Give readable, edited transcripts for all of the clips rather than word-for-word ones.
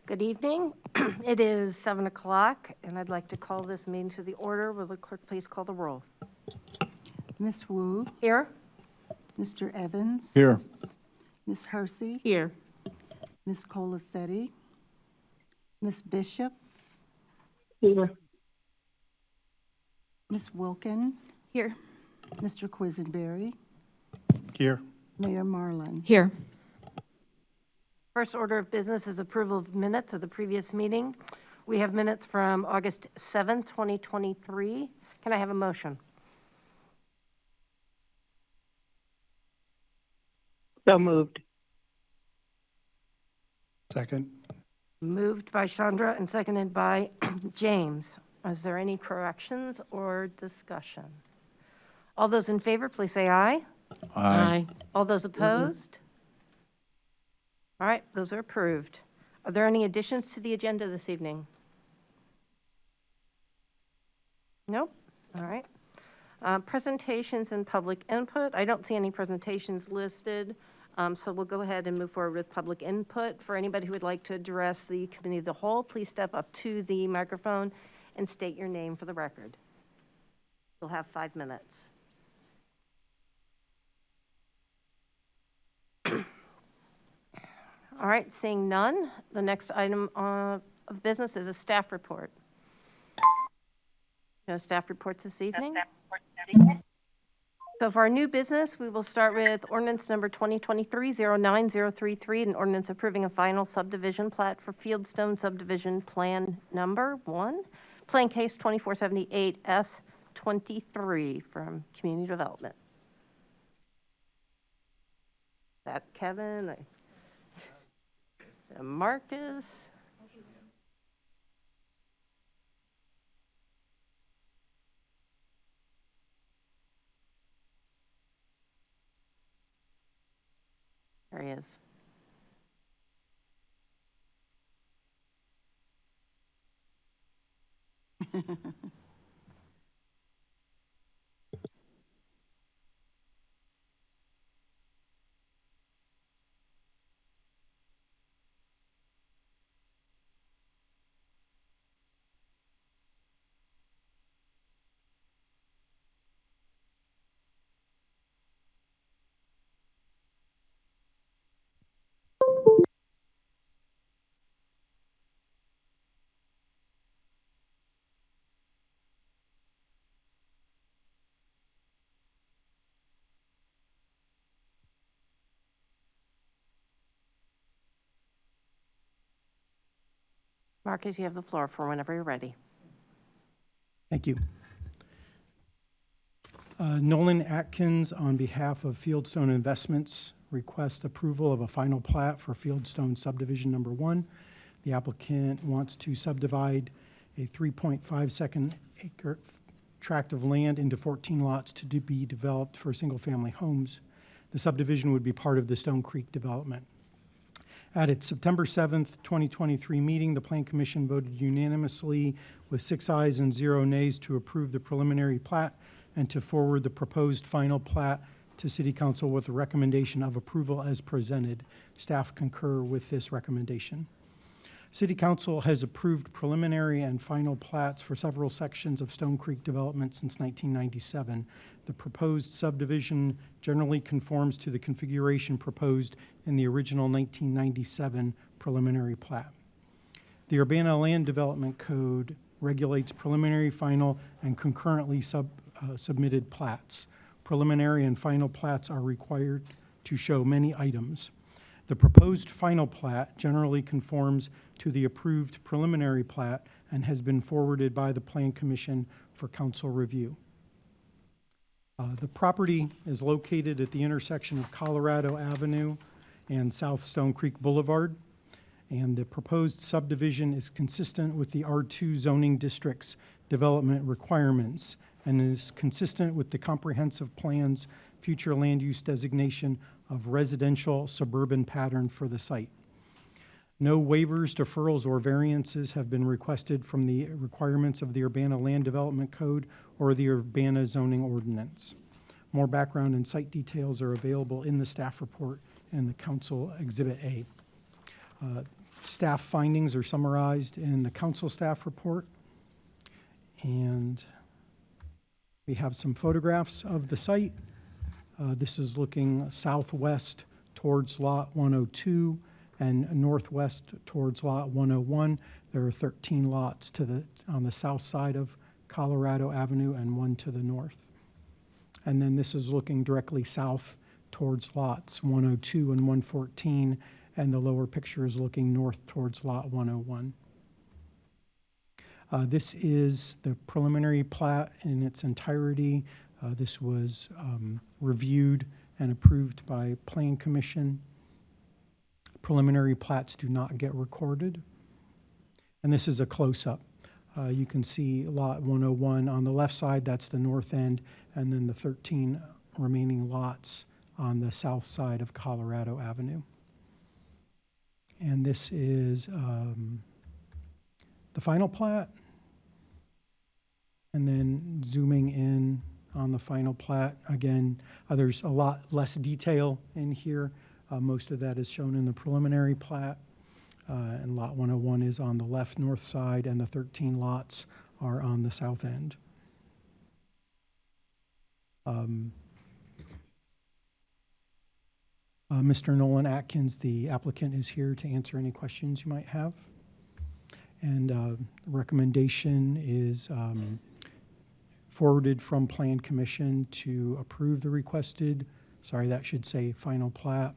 Good evening. It is 7 o'clock, and I'd like to call this meeting to the order. Will the clerk please call the roll? Ms. Wu, Here? Mr. Evans, Here. Ms. Hersey, Here. Ms. Colacetti, Ms. Bishop, Here. Ms. Wilkin, Here. Mr. Quisenberry, Here. Mayor Marlin. Here. First order of business is approval of minutes of the previous meeting. We have minutes from August 7th, 2023. Can I have a motion? So moved. Second. Moved by Chandra and seconded by James. Is there any corrections or discussion? All those in favor, please say aye. Aye. All those opposed? All right, those are approved. Are there any additions to the agenda this evening? Nope. All right. Presentations and public input. I don't see any presentations listed, so we'll go ahead and move forward with public input. For anybody who would like to address the committee of the whole, please step up to the microphone and state your name for the record. You'll have 5 minutes. All right, seeing none, the next item of business is a staff report. No staff reports this evening? So for our new business, we will start with ordinance number 2023-09033, an ordinance approving a final subdivision plat for Fieldstone Subdivision Plan Number 1, Plan Case 2478S23 from Community Development. Is that Kevin? Marcus? There he is. Marcus, you have the floor for whenever you're ready. Thank you. Nolan Atkins, on behalf of Fieldstone Investments, requests approval of a final plat for Fieldstone Subdivision Number 1. The applicant wants to subdivide a 3.52 acre tract of land into 14 lots to be developed for single-family homes. The subdivision would be part of the Stone Creek development. At its September 7th, 2023 meeting, the Plan Commission voted unanimously with 6 ayes and 0 nays to approve the preliminary plat and to forward the proposed final plat to City Council with a recommendation of approval as presented. Staff concur with this recommendation. City Council has approved preliminary and final plats for several sections of Stone Creek development since 1997. The proposed subdivision generally conforms to the configuration proposed in the original 1997 preliminary plat. The Urbana Land Development Code regulates preliminary, final, and concurrently submitted plats. Preliminary and final plats are required to show many items. The proposed final plat generally conforms to the approved preliminary plat and has been forwarded by the Plan Commission for council review. The property is located at the intersection of Colorado Avenue and South Stone Creek Boulevard, and the proposed subdivision is consistent with the R2 zoning district's development requirements and is consistent with the comprehensive plan's future land use designation of residential suburban pattern for the site. No waivers, deferrals, or variances have been requested from the requirements of the Urbana Land Development Code or the Urbana zoning ordinance. More background and site details are available in the staff report and the council Exhibit A. Staff findings are summarized in the council staff report. And we have some photographs of the site. This is looking southwest towards Lot 102 and northwest towards Lot 101. There are 13 lots on the south side of Colorado Avenue and one to the north. And then this is looking directly south towards lots 102 and 114, and the lower picture is looking north towards Lot 101. This is the preliminary plat in its entirety. This was reviewed and approved by Plan Commission. Preliminary plats do not get recorded. And this is a close-up. You can see Lot 101 on the left side, that's the north end, and then the 13 remaining lots on the south side of Colorado Avenue. And this is the final plat. And then zooming in on the final plat, again, there's a lot less detail in here. Most of that is shown in the preliminary plat. And Lot 101 is on the left north side, and the 13 lots are on the south end. Mr. Nolan Atkins, the applicant, is here to answer any questions you might have. And recommendation is forwarded from Plan Commission to approve the requested, that should say final plat.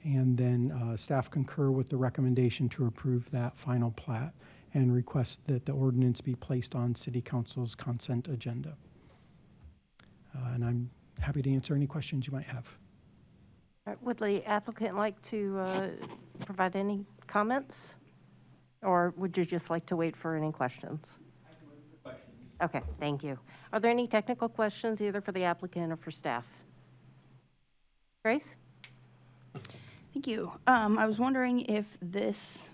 And then staff concur with the recommendation to approve that final plat and request that the ordinance be placed on City Council's consent agenda. And I'm happy to answer any questions you might have. All right, would the applicant like to provide any comments? Or would you just like to wait for any questions? I can wait for questions. Okay, thank you. Are there any technical questions either for the applicant or for staff? Grace? Thank you. I was wondering if this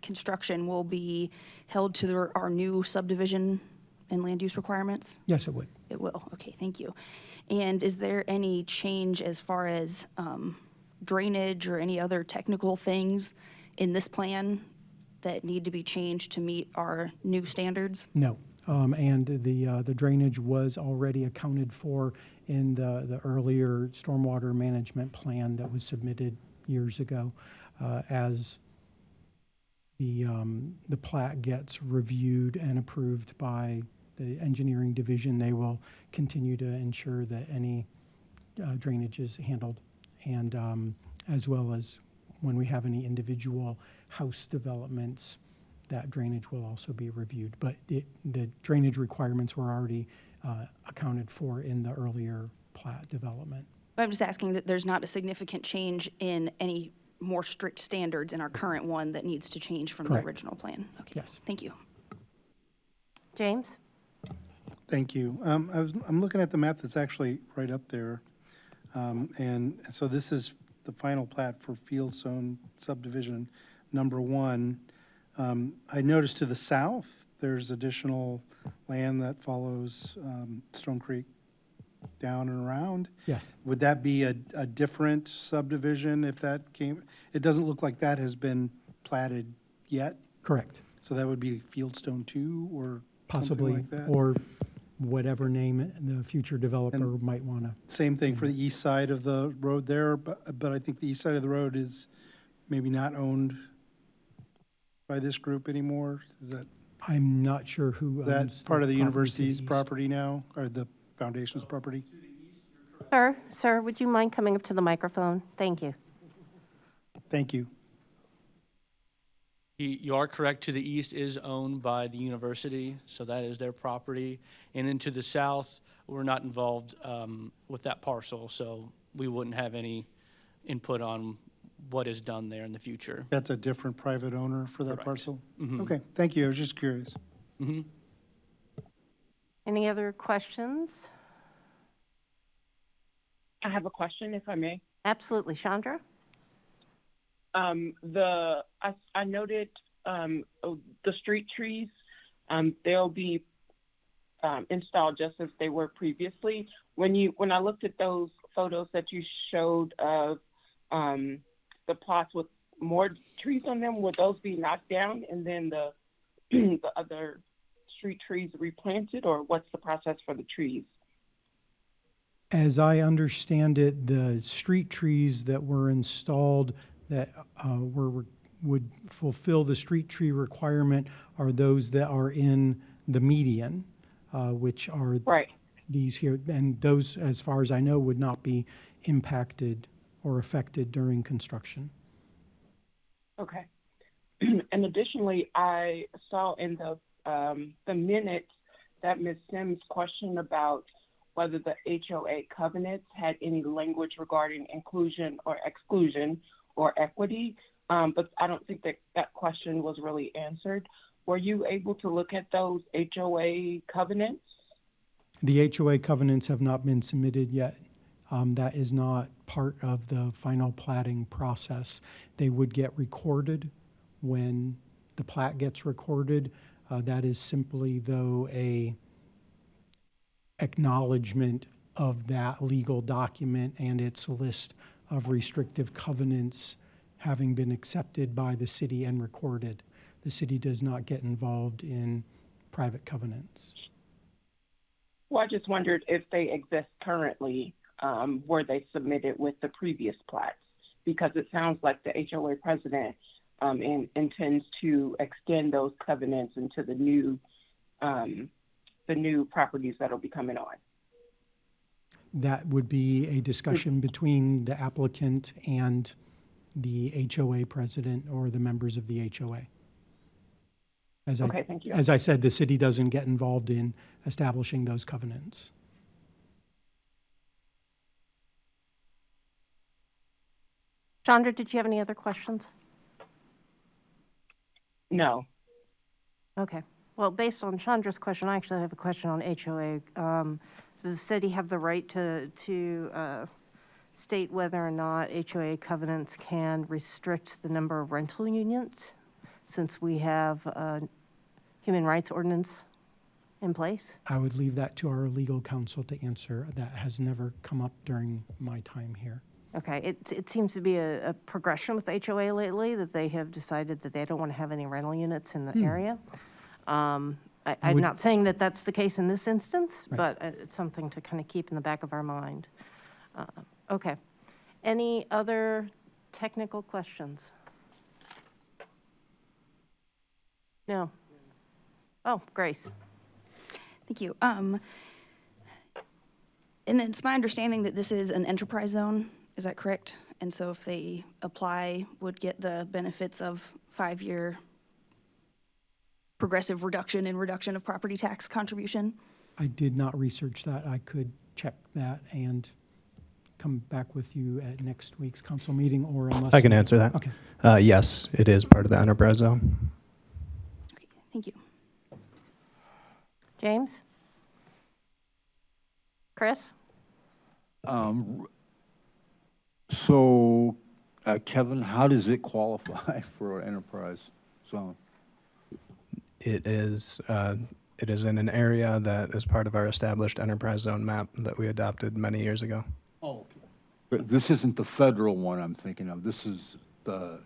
construction will be held to our new subdivision and land use requirements? Yes, it would. It will. Okay, thank you. And is there any change as far as drainage or any other technical things in this plan that need to be changed to meet our new standards? No. And the drainage was already accounted for in the earlier stormwater management plan that was submitted years ago. As the plat gets reviewed and approved by the engineering division, they will continue to ensure that any drainage is handled, and as well as when we have any individual house developments, that drainage will also be reviewed. But the drainage requirements were already accounted for in the earlier plat development. I'm just asking that there's not a significant change in any more strict standards in our current one that needs to change from Correct. the original plan. Okay. Yes. Thank you. James? Thank you. I'm looking at the map that's actually right up there. And so this is the final plat for Fieldstone subdivision number 1. I noticed to the south, there's additional land that follows Stone Creek down and around. Yes. Would that be a different subdivision if that came? It doesn't look like that has been platted yet. Correct. So that would be Fieldstone 2 or Possibly, something like that? or whatever name the future developer And- might want to. Same thing for the east side of the road there, but I think the east side of the road is maybe not owned by this group anymore. Is that, I'm not sure who owns. that part of the property to university's east. property now, or the foundation's property? Sir, would you mind coming up to the microphone? Thank you. Thank you. You are correct, to the east is owned by the university, so that is their property. And then to the south, we're not involved with that parcel, so we wouldn't have any input on what is done there in the future. That's a different private owner for that Correct. parcel? Mhm. Okay, thank you. I was just curious. Mm-hmm. Any other questions? I have a question, if I may. Absolutely. Chandra? I noted the street trees, they'll be installed just as they were previously. When I looked at those photos that you showed of the plots more trees on them, would those be knocked down and then the the other street trees replanted, or what's the process for the trees? As I understand it, the street trees that were installed that would fulfill the street tree requirement are those that are in the median, which are Right. these here. And those, as far as I know, would not be impacted or affected during construction. Okay. And additionally, I saw in the minutes that Ms. Sims questioned about whether the HOA covenants had any language regarding inclusion or exclusion or equity, but I don't think that question was really answered. Were you able to look at those HOA covenants? The HOA covenants have not been submitted yet. That is not part of the final platting process. They would get recorded when the plat gets recorded. That is simply, though, a acknowledgement of that legal document and its list of restrictive covenants having been accepted by the city and recorded. The city does not get involved in private covenants. Well, I just wondered if they exist currently, were they submitted with the previous plats? Because it sounds like the HOA president intends to extend those covenants into the new properties that'll be coming on. That would be a discussion between the applicant and the HOA president or the members of the HOA. Okay, thank you. As I said, the city doesn't get involved in establishing those covenants. Chandra, did you have any other questions? No. Okay. Well, based on Chandra's question, I actually have a question on HOA. Does the city have the right to state whether or not HOA covenants can restrict the number of rental units, since we have a human rights ordinance in place? I would leave that to our legal counsel to answer. That has never come up during my time here. Okay, it seems to be a progression with HOA lately, that they have decided that they don't want to have any rental units in the area. I'm would- not saying that that's the case in this instance, Right. but it's something to kind of keep in the back of our mind. Okay. Any other technical questions? No? Oh, Grace. Thank you. And it's my understanding that this is an enterprise zone, is that correct? And so if they apply, would get the benefits of 5-year progressive reduction of property tax contribution? I did not research that. I could check that and come back with you at next week's council meeting, or unless. I can answer that. Okay. Yes, it is part of the enterprise zone. Okay, thank you. James? Chris? So, Kevin, how does it qualify for an enterprise zone? It is in an area that is part of our established enterprise zone map that we adopted many years ago. Oh, okay. But this isn't the federal one I'm thinking of. This is the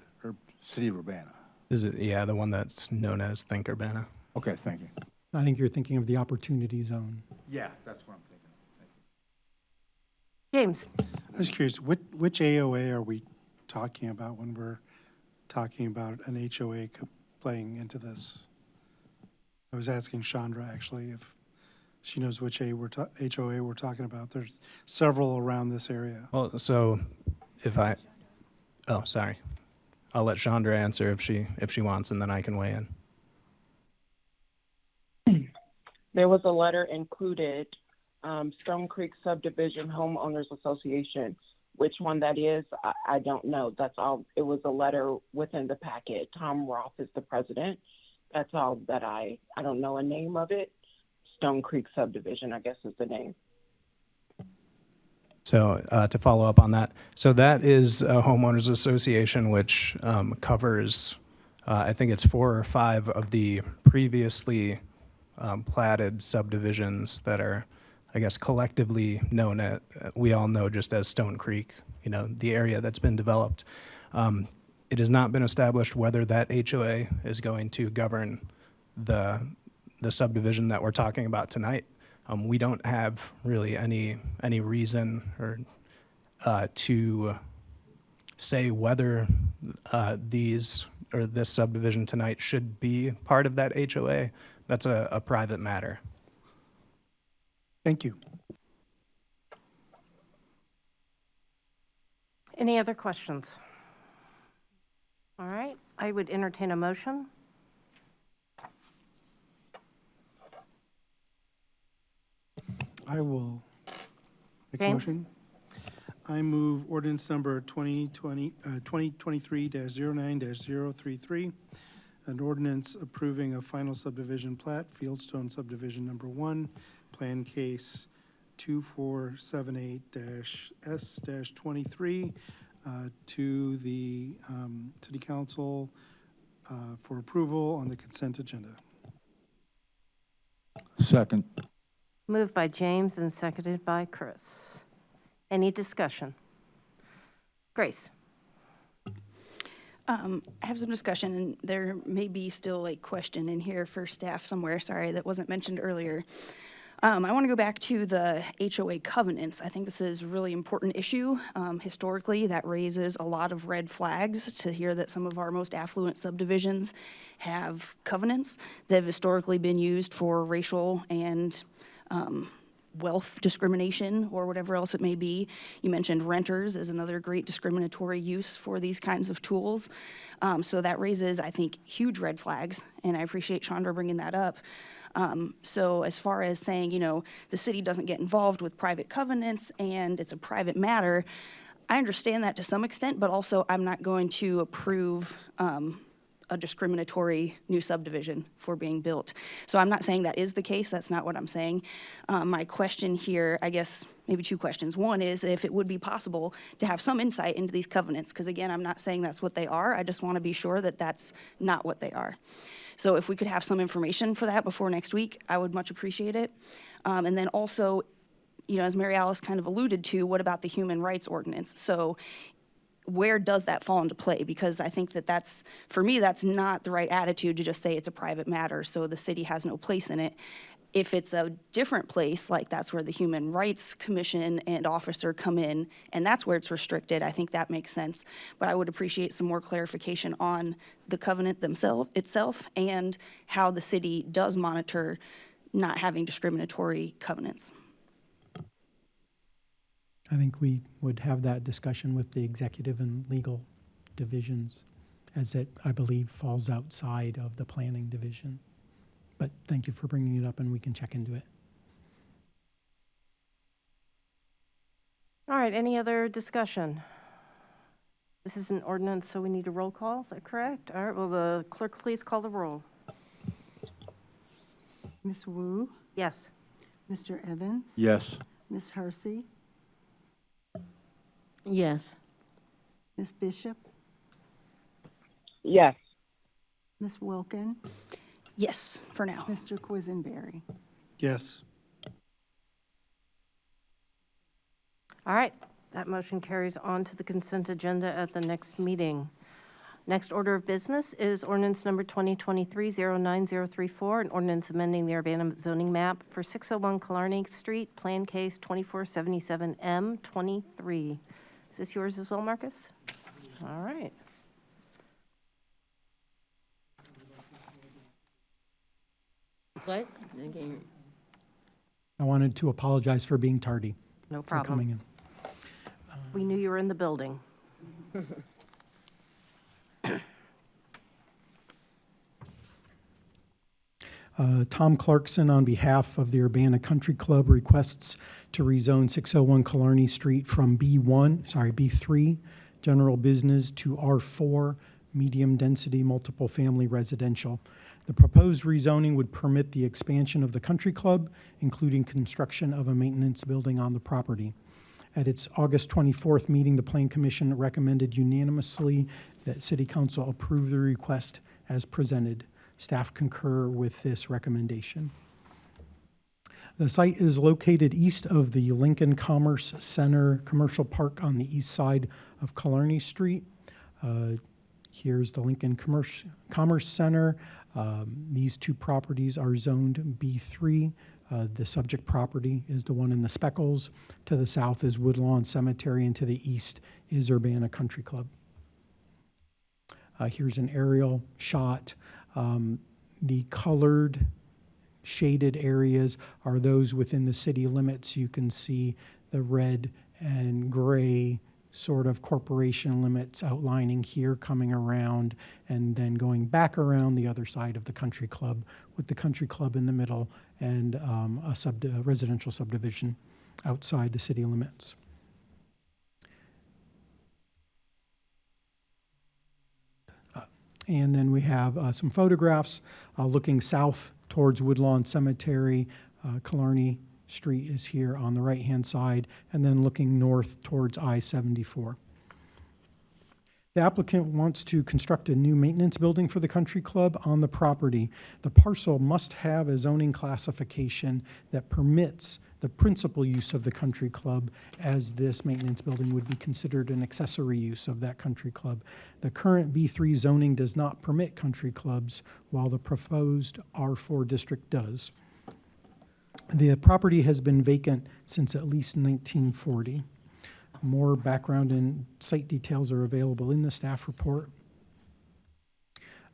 city of Urbana. Is it? Yeah, the one that's known as Think Urbana. Okay, thank you. I think you're thinking of the opportunity zone. Yeah, that's what I'm thinking of. James? I was curious, which AOA are we talking about when we're talking about an HOA playing into this? I was asking Chandra, actually, if she knows which HOA we're talking about. There's several around this area. Well, so sorry. I'll let Chandra answer if she wants, and then I can weigh in. There was a letter included, Stone Creek Subdivision Homeowners Association. Which one that is, I don't know. That's all. It was a letter within the packet. Tom Roth is the president. That's all that I don't know a name of it. Stone Creek Subdivision, I guess, is the name. So to follow up on that, so that is a homeowners association which covers, I think it's 4 or 5 of the previously platted subdivisions that are, I guess, collectively known we all know just as Stone Creek, the area that's been developed. it has not been established whether that HOA is going to govern the subdivision that we're talking about tonight. We don't have really any reason or to say whether these or this subdivision tonight should be part of that HOA. That's a private matter. Thank you. Any other questions? All right, I would entertain a motion. I will make a James? motion. I move ordinance number 2023-09-033, an ordinance approving a final subdivision plat, Fieldstone subdivision number 1, plan case 2478-S-23, to the city council for approval on the consent agenda. Second. Moved by James and seconded by Chris. Any discussion? Grace? I have some discussion, and there may be still a question in here for staff somewhere, sorry, that wasn't mentioned earlier. I want to go back to the HOA covenants. I think this is a really important issue. Historically, that raises a lot of red flags to hear that some of our most affluent subdivisions have covenants that have historically been used for racial and wealth discrimination or whatever else it may be. You mentioned renters as another great discriminatory use for these kinds of tools. So that raises, I think, huge red flags, and I appreciate Chandra bringing that up. So as far as saying, the city doesn't get involved with private covenants and it's a private matter, I understand that to some extent, but also I'm not going to approve a discriminatory new subdivision for being built. So I'm not saying that is the case. That's not what I'm saying. My question here, I guess, maybe two questions. One is if it would be possible to have some insight into these covenants, because again, I'm not saying that's what they are. I just want to be sure that that's not what they are. So if we could have some information for that before next week, I would much appreciate it. And then also, as Mary Alice kind of alluded to, what about the human rights ordinance? So where does that fall into play? Because I think that's, for me, that's not the right attitude to just say it's a private matter, so the city has no place in it. If it's a different place, like that's where the Human Rights Commission and officer come in, and that's where it's restricted, I think that makes sense. But I would appreciate some more clarification on the covenant itself and how the city does monitor not having discriminatory covenants. I think we would have that discussion with the executive and legal divisions, as it, I believe, falls outside of the planning division. But thank you for bringing it up, and we can check into it. All right, any other discussion? This is an ordinance, so we need a roll call, is that correct? All right, will the clerk please call the roll? Ms. Wu, Yes. Mr. Evans, Yes. Ms. Hersey, Yes. Ms. Bishop, Yes. Ms. Wilkin, Yes, for now. Mr. Quisenberry. Yes. All right, that motion carries on to the consent agenda at the next meeting. Next order of business is ordinance number 2023-09034, an ordinance amending the Urbana zoning map for 601 Killarney Street, Plan Case 2477M23. Is this yours as well, Marcus? All right. What? Okay. I wanted to apologize for being tardy No for coming problem. in. We knew you were in the building. Tom Clarkson, on behalf of the Urbana Country Club, requests to rezone 601 Killarney Street from B3, general business, to R4, medium-density, multiple-family residential. The proposed rezoning would permit the expansion of the country club, including construction of a maintenance building on the property. At its August 24th meeting, the Plan Commission recommended unanimously that City Council approve the request as presented. Staff concur with this recommendation. The site is located east of the Lincoln Commerce Center Commercial Park on the east side of Killarney Street. Here's the Lincoln Commerce Center. These two properties are zoned B3. The subject property is the one in the speckles. To the south is Woodlawn Cemetery, and to the east is Urbana Country Club. Here's an aerial shot. The colored shaded areas are those within the city limits. You can see the red and gray sort of corporation limits outlining here, coming around, and then going back around the other side of the country club, with the country club in the middle and a residential subdivision outside the city limits. And then we have some photographs looking south towards Woodlawn Cemetery. Killarney Street is here on the right-hand side, and then looking north towards I-74. The applicant wants to construct a new maintenance building for the country club on the property. The parcel must have a zoning classification that permits the principal use of the country club, as this maintenance building would be considered an accessory use of that country club. The current B3 zoning does not permit country clubs, while the proposed R4 district does. The property has been vacant since at least 1940. More background and site details are available in the staff report.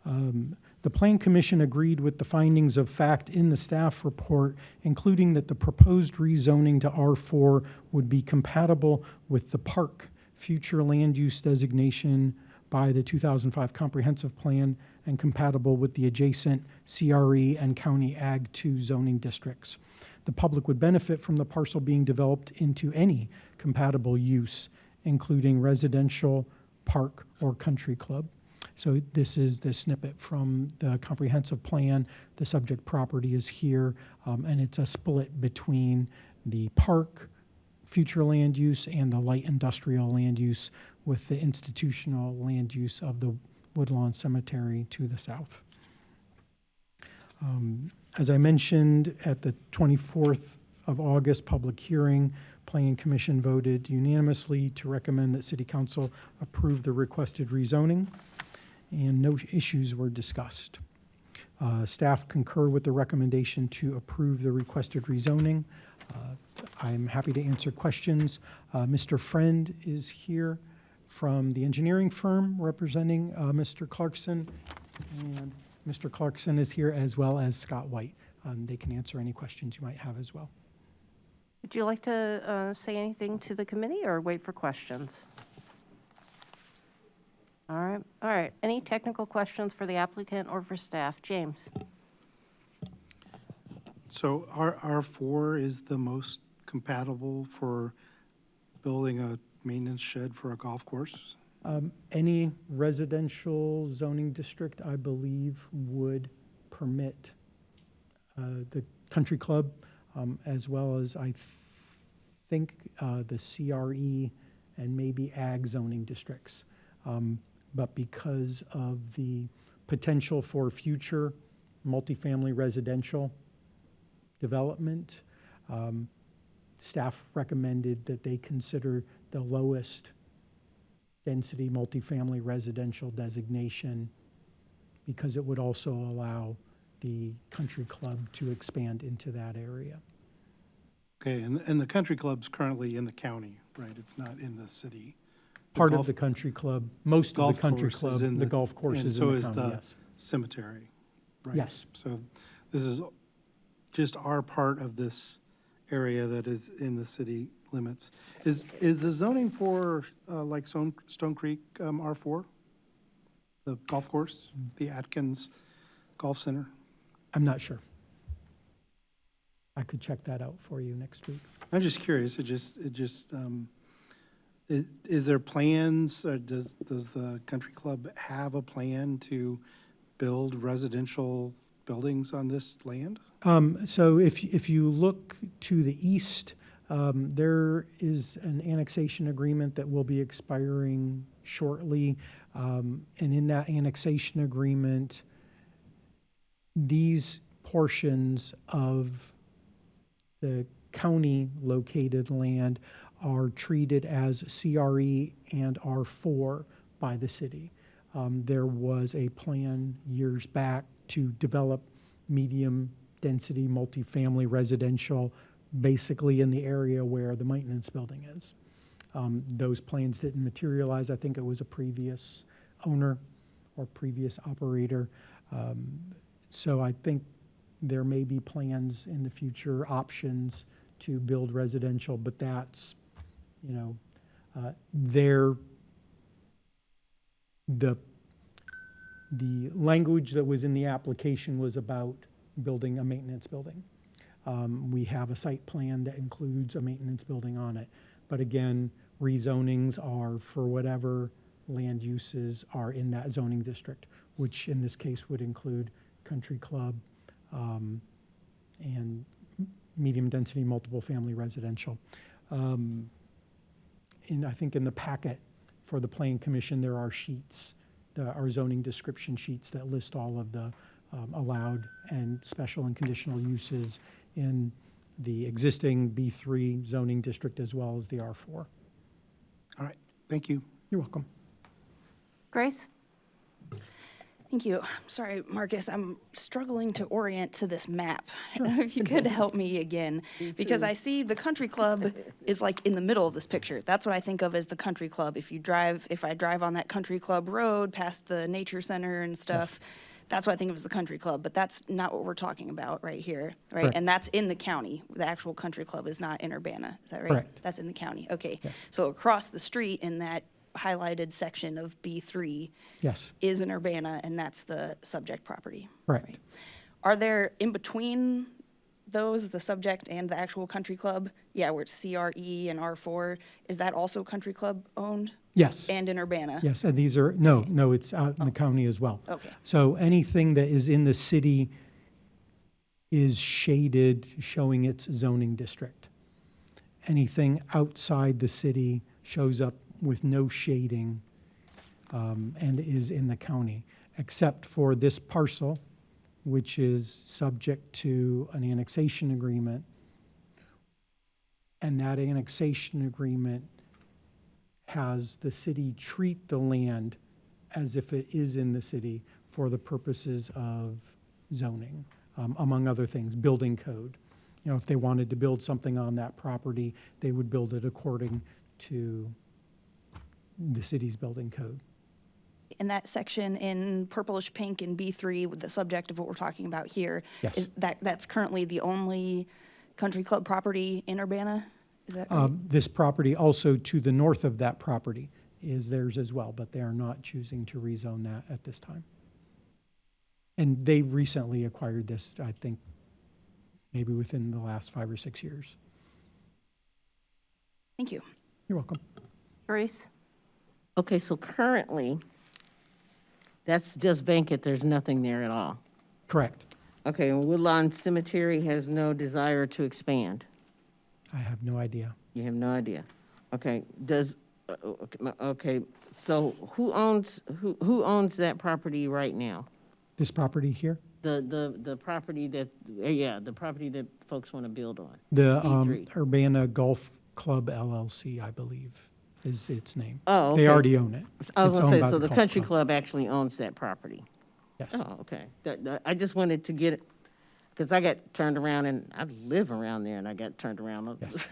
The Plan Commission agreed with the findings of fact in the staff report, including that the proposed rezoning to R4 would be compatible with the park future land use designation by the 2005 Comprehensive Plan and compatible with the adjacent CRE and County Ag 2 zoning districts. The public would benefit from the parcel being developed into any compatible use, including residential, park, or country club. So this is the snippet from the comprehensive plan. The subject property is here, and it's a split between the park, future land use, and the light industrial land use, with the institutional land use of the Woodlawn Cemetery to the south. As I mentioned, at the 24th of August public hearing, Planning Commission voted unanimously to recommend that City Council approve the requested rezoning, and no issues were discussed. Staff concur with the recommendation to approve the requested rezoning. I'm happy to answer questions. Mr. Friend is here from the engineering firm representing Mr. Clarkson, and Mr. Clarkson is here, as well as Scott White. They can answer any questions you might have as well. Would you like to say anything to the committee or wait for questions? All right. Any technical questions for the applicant or for staff? James? So R4 is the most compatible for building a maintenance shed for a golf course? Any residential zoning district, I believe, would permit the country club, as well as I think the CRE and maybe ag zoning districts. But because of the potential for future multifamily residential development, staff recommended that they consider the lowest density multifamily residential designation, because it would also allow the country club to expand into that area. Okay, and the country club's currently in the county, right? It's not in the city. Part of the country club, most of Golf the country course club, is in the golf course and is so in the is county, the yes. cemetery, right? Yes. So this is just our part of this area that is in the city limits. Is the zoning for like Stone Creek R4? The golf course, the Atkins Golf Center? I'm not sure. I could check that out for you next week. I'm just curious. Is there plans, or does the country club have a plan to build residential buildings on this land? So if you look to the east, there is an annexation agreement that will be expiring shortly. And in that annexation agreement, these portions of the county-located land are treated as CRE and R4 by the city. There was a plan years back to develop medium-density multifamily residential, basically in the area where the maintenance building is. Those plans didn't materialize. I think it was a previous owner or previous operator. So I think there may be plans in the future, options to build residential, but that's, the language that was in the application was about building a maintenance building. We have a site plan that includes a maintenance building on it. But again, rezonings are for whatever land uses are in that zoning district, which in this case would include country club and medium-density multiple family residential. And I think in the packet for the Plan Commission, there are sheets, our zoning description sheets that list all of the allowed and special and conditional uses in the existing B3 zoning district as well as the R4. All right, thank you. You're welcome. Grace? Thank you. Sorry, Marcus, I'm struggling to orient to this map. I don't know if you could help me again, because I see the country club is like in the middle of this picture. That's what I think of as the country club. If I drive on that country club road past the nature center and stuff, that's what I think of as the country club, but that's not what we're talking about right here, right? Correct. And that's in the county. The actual country club is not in Urbana, is that right? Correct. That's in the county, okay. Yes. So across the street in that highlighted section of B3 Yes, is in Urbana, and that's the subject property. correct. right? Are there, in between those, the subject and the actual country club, where it's CRE and R4, is that also country club owned? Yes. And in Urbana? Yes, and these are, no, it's out in the county as well. Okay. So anything that is in the city is shaded, showing its zoning district. Anything outside the city shows up with no shading and is in the county, except for this parcel, which is subject to an annexation agreement. And that annexation agreement has the city treat the land as if it is in the city for the purposes of zoning, among other things, building code. If they wanted to build something on that property, they would build it according to the city's building code. In that section in purplish pink in B3 with the subject of what we're talking about here, Yes. is that's currently the only country club property in Urbana? Is that right? This property also to the north of that property is theirs as well, but they are not choosing to rezone that at this time. And they recently acquired this, I think, maybe within the last 5 or 6 years. Thank you. You're welcome. Grace? Okay, so currently, that's just vacant, there's nothing there at all. Correct. Okay, and Woodlawn Cemetery has no desire to expand? I have no idea. You have no idea? Okay, okay, so who owns that property right now? This property here, The property that, the property that folks want to build on? the B3. Urbana Golf Club LLC, I believe, is its name. Oh, okay. They already own it. I was It's gonna owned say, by so the golf country club. club actually owns that property? Yes. Oh, okay. I just wanted to get it, because I got turned around, and I live around there, and I got turned around. Yes.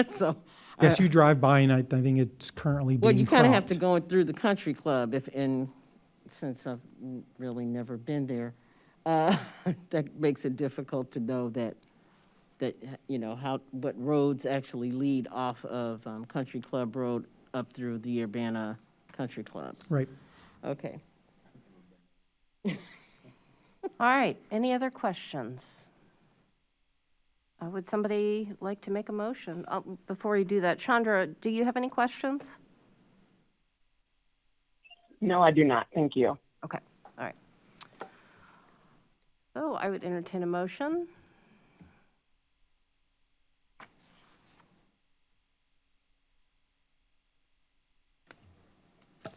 So. Yes, you drive by, and I think it's currently Well, being you kind of have to cropped. go through the country club since I've really never been there, that makes it difficult to know what roads actually lead off of Country Club Road up through the Urbana Country Club. Right. Okay. All right, any other questions? Would somebody like to make a motion? Before you do that, Chandra, do you have any questions? No, I do not. Thank you. Okay, all right. So I would entertain a motion.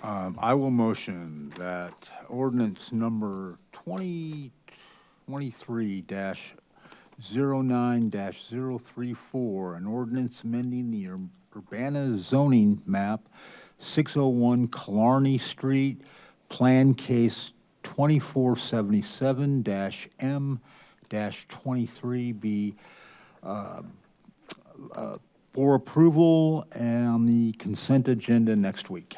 I will motion that ordinance number 2023-09-034, an ordinance amending the Urbana zoning map, 601 Killarney Street, Plan Case 2477-M-23 for approval on the consent agenda next week.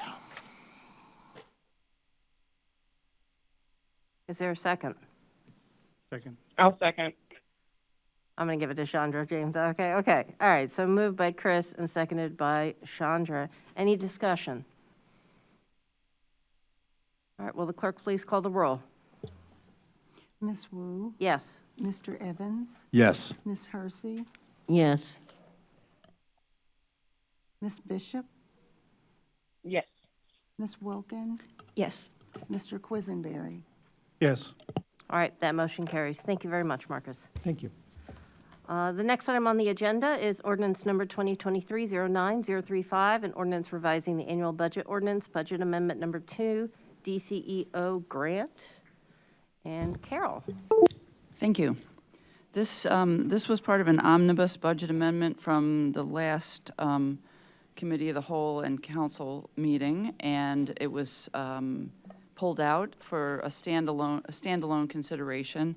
Is there a second? Second. I'll second. I'm going to give it to Chandra, James. Okay. All right, so moved by Chris and seconded by Chandra. Any discussion? All right, will the clerk please call the roll? Ms. Wu, Yes. Mr. Evans, Yes. Ms. Hersey, Yes. Ms. Bishop, Yes. Ms. Wilkin, Yes. Mr. Quisenberry. Yes. All right, that motion carries. Thank you very much, Marcus. Thank you. The next item on the agenda is ordinance number 2023-09035, an ordinance revising the annual budget ordinance, budget amendment number 2, DCEO grant. And Carol. Thank you. This was part of an omnibus budget amendment from the last Committee of the Whole and Council meeting, and it was pulled out for a standalone consideration,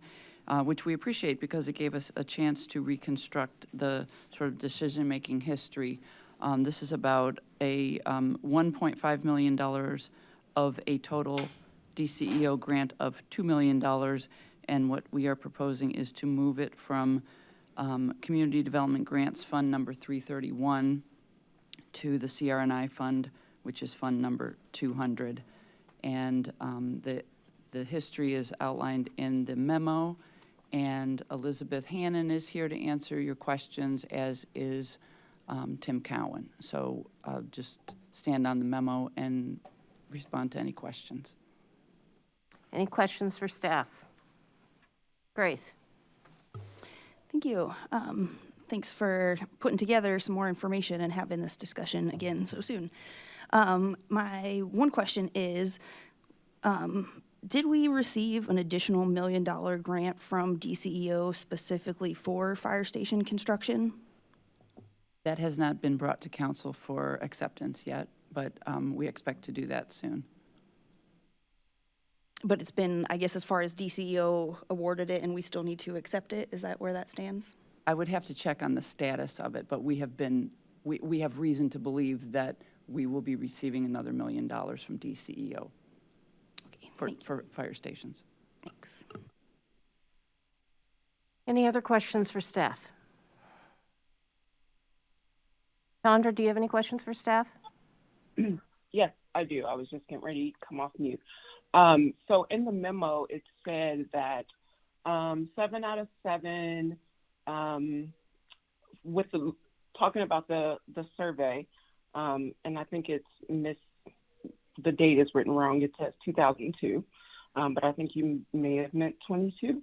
which we appreciate because it gave us a chance to reconstruct the sort of decision-making history. This is about a $1.5 million of a total DCEO grant of $2 million, and what we are proposing is to move it from Community Development Grants Fund number 331 to the CRNI Fund, which is Fund number 200. And the history is outlined in the memo, and Elizabeth Hannon is here to answer your questions, as is Tim Cowan. So I'll just stand on the memo and respond to any questions. Any questions for staff? Grace. Thank you. Thanks for putting together some more information and having this discussion again so soon. My one question is, did we receive an additional $1 million grant from DCEO specifically for fire station construction? That has not been brought to council for acceptance yet, but we expect to do that soon. But it's been, I guess, as far as DCEO awarded it and we still need to accept it, is that where that stands? I would have to check on the status of it, but we have reason to believe that we will be receiving another $1 million from DCEO Okay, thank you. for fire stations. Thanks. Any other questions for staff? Chandra, do you have any questions for staff? Yes, I do. I was just getting ready to come off mute. So in the memo, it said that 7 out of 7, talking about the survey, and I think the date is written wrong. It says 2002, but I think you may have meant 22,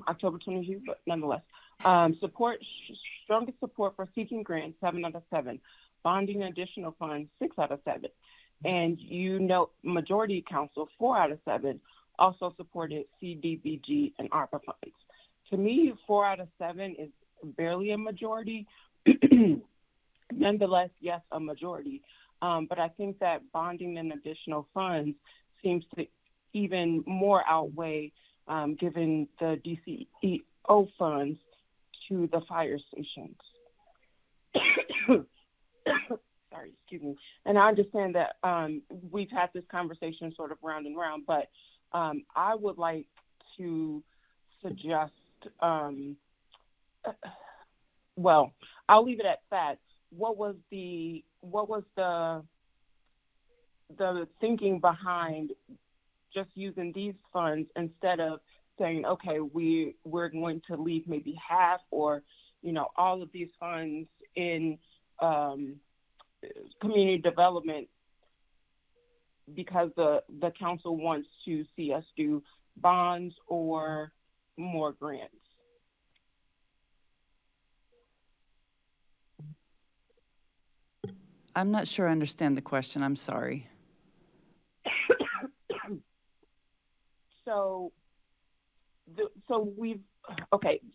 October 22, but nonetheless. Strongest support for seeking grants, 7 out of 7. Bonding additional funds, 6 out of 7. And majority council, 4 out of 7, also supported CDBG and ARPA funds. To me, 4 out of 7 is barely a majority. Nonetheless, yes, a majority. But I think that bonding and additional funds seems to even more outweigh giving the DCEO funds to the fire stations. Sorry, excuse me. And I understand that we've had this conversation sort of round and round, but I would like to suggest, well, I'll leave it at that. What was the thinking behind just using these funds instead of saying, okay, we're going to leave maybe half or, all of these funds in community development because the council wants to see us do bonds or more grants? I'm not sure I understand the question. I'm sorry.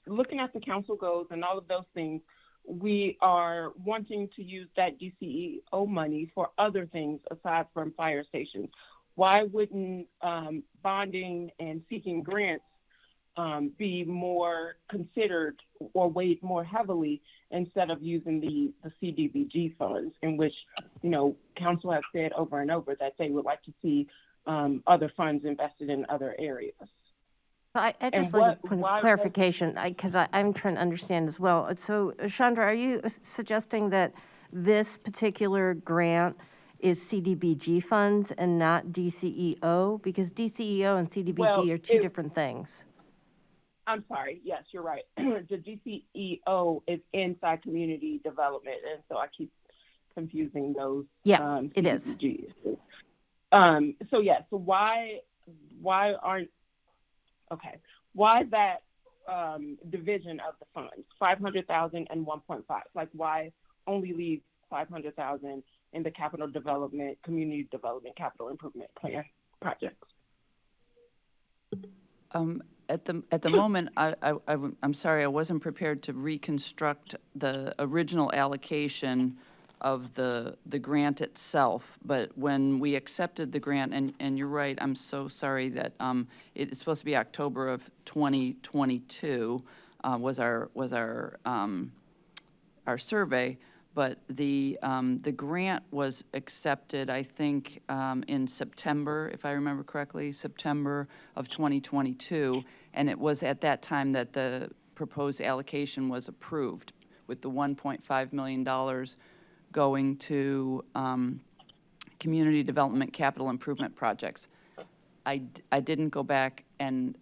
Looking at the council goals and all of those things, we are wanting to use that DCEO money for other things aside from fire stations. why wouldn't bonding and seeking grants be more considered or weighed more heavily instead of using the CDBG funds, in which, you know, council has said over and over that they would like to see other funds invested in other areas. I just like a point of clarification, because I'm trying to understand as well. So, Chandra, are you suggesting that this particular grant is CDBG funds and not DCEO? Because DCEO and CDBG are two different things. I'm sorry. Yes, you're right. The DCEO is inside community development, and so I keep confusing those. Yeah, it is. So why aren't, okay, why that division of the funds, 500,000 and 1.5? Like, why only leave 500,000 in the capital development, community development, capital improvement plan projects? At the moment, I'm sorry, I wasn't prepared to reconstruct the original allocation of the grant itself, but when we accepted the grant, and you're right, I'm so sorry that it's supposed to be October of 2022 was our survey, but the grant was accepted, I think, in September, if I remember correctly, September of 2022, and it was at that time that the proposed allocation was approved, with the $1.5 million going to community development capital improvement projects. I didn't go back and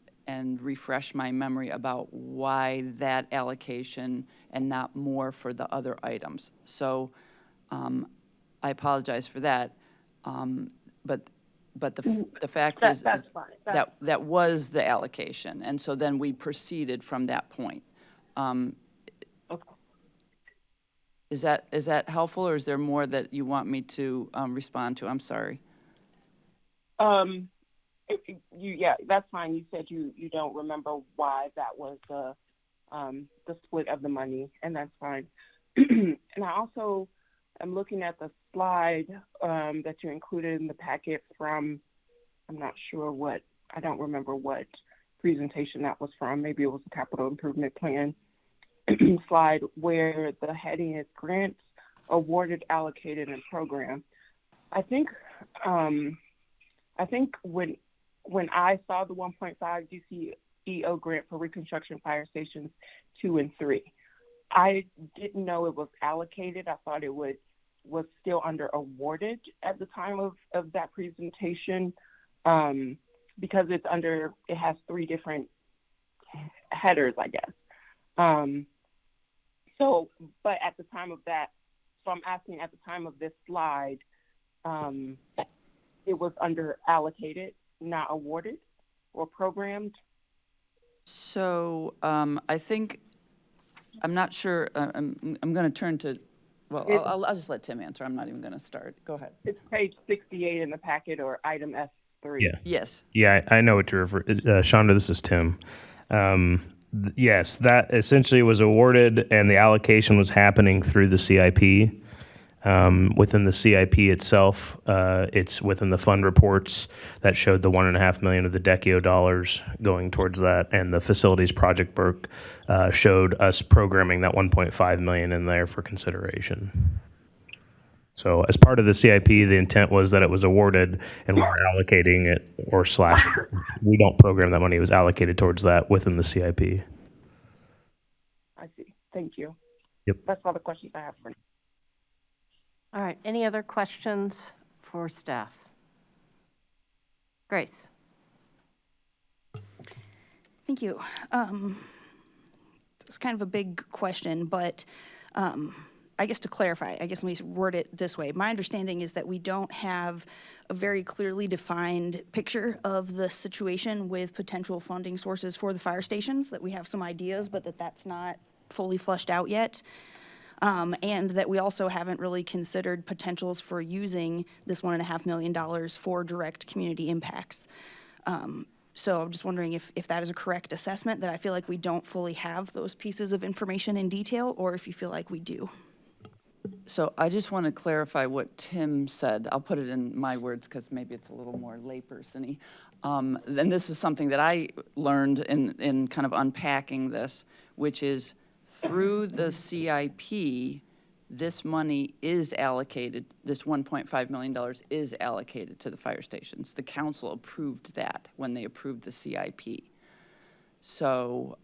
refresh my memory about why that allocation and not more for the other items. So I apologize for that. But the fact is That's fine. that was the allocation. And so then we proceeded from that point. Okay. Is that helpful, or is there more that you want me to respond to? I'm sorry. Yeah, that's fine. You said you don't remember why that was the split of the money, and that's fine. And I also am looking at the slide that you included in the packet from, I'm not sure what, I don't remember what presentation that was from. Maybe it was the capital improvement plan slide, where the heading is grants awarded, allocated, and program. I think when I saw the 1.5 DCEO grant for reconstruction fire stations 2 and 3, I didn't know it was allocated. I thought it was still under awarded at the time of that presentation, because it has 3 different headers, I guess. So, but at the time of that, so I'm asking, at the time of this slide, it was under allocated, not awarded or programmed? So I think, I'm not sure, I'm going to turn to, well, I'll just let Tim answer. I'm not even going to start. Go ahead. It's page 68 in the packet, or item S3. Yeah. Yes. Yeah, I know what you're referring. Chandra, this is Tim. Yes, that essentially was awarded, and the allocation was happening through the CIP. Within the CIP itself, it's within the fund reports that showed the $1.5 million of the DECIO dollars going towards that, and the facilities project book showed us programming that $1.5 million in there for consideration. So as part of the CIP, the intent was that it was awarded, and we're allocating it, or we don't program that money. It was allocated towards that within the CIP. I see. Thank you. Yep. That's all the questions I have for now. All right, any other questions for staff? Grace? Thank you. It's kind of a big question, but I guess to clarify, I guess let me word it this way. My understanding is that we don't have a very clearly defined picture of the situation with potential funding sources for the fire stations, that we have some ideas, but that's not fully fleshed out yet. And that we also haven't really considered potentials for using this $1.5 million for direct community impacts. So I'm just wondering if that is a correct assessment, that I feel like we don't fully have those pieces of information in detail, or if you feel like we do. So I just want to clarify what Tim said. I'll put it in my words because maybe it's a little more layperson-y. And this is something that I learned in kind of unpacking this, which is through the CIP, this money is allocated, this $1.5 million is allocated to the fire stations. The council approved that when they approved the CIP. So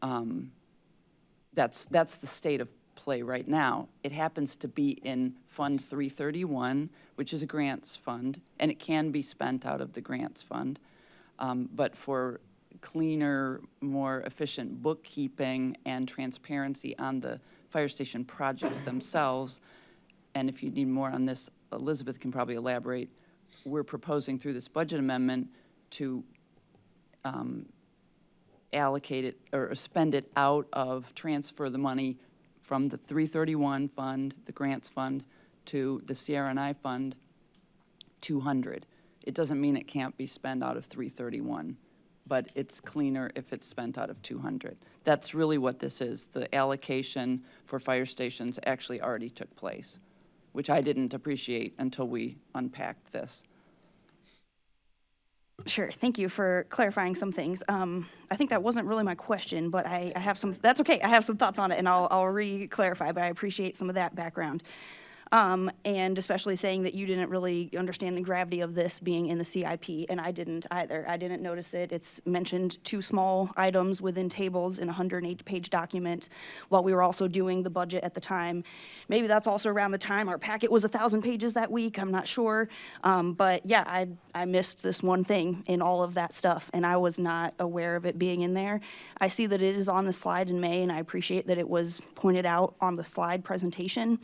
that's the state of play right now. It happens to be in Fund 331, which is a grants fund, and it can be spent out of the grants fund. But for cleaner, more efficient bookkeeping and transparency on the fire station projects themselves, and if you need more on this, Elizabeth can probably elaborate, we're proposing through this budget amendment to allocate it or spend it out of, transfer the money from the 331 fund, the grants fund, to the CRNI fund, 200. It doesn't mean it can't be spent out of 331, but it's cleaner if it's spent out of 200. That's really what this is. The allocation for fire stations actually already took place, which I didn't appreciate until we unpacked this. Sure, thank you for clarifying some things. I think that wasn't really my question, but I have some, that's okay, I have some thoughts on it, and I'll re-clarify, but I appreciate some of that background. And especially saying that you didn't really understand the gravity of this being in the CIP, and I didn't either. I didn't notice it. It's mentioned 2 small items within tables in a 108-page document while we were also doing the budget at the time. Maybe that's also around the time our packet was 1,000 pages that week, I'm not sure. But yeah, I missed this one thing in all of that stuff, and I was not aware of it being in there. I see that it is on the slide in May, and I appreciate that it was pointed out on the slide presentation.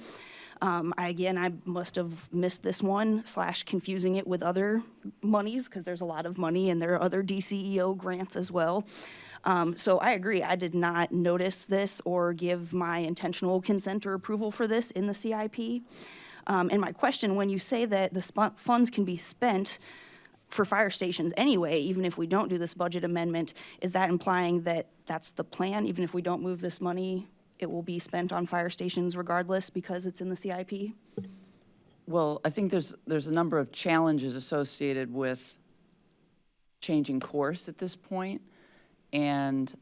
I must have missed this one / confusing it with other monies, because there's a lot of money and there are other DCEO grants as well. So I agree, I did not notice this or give my intentional consent or approval for this in the CIP. And my question, when you say that the funds can be spent for fire stations anyway, even if we don't do this budget amendment, is that implying that that's the plan? Even if we don't move this money, it will be spent on fire stations regardless because it's in the CIP? Well, I think there's a number of challenges associated with changing course at this point, and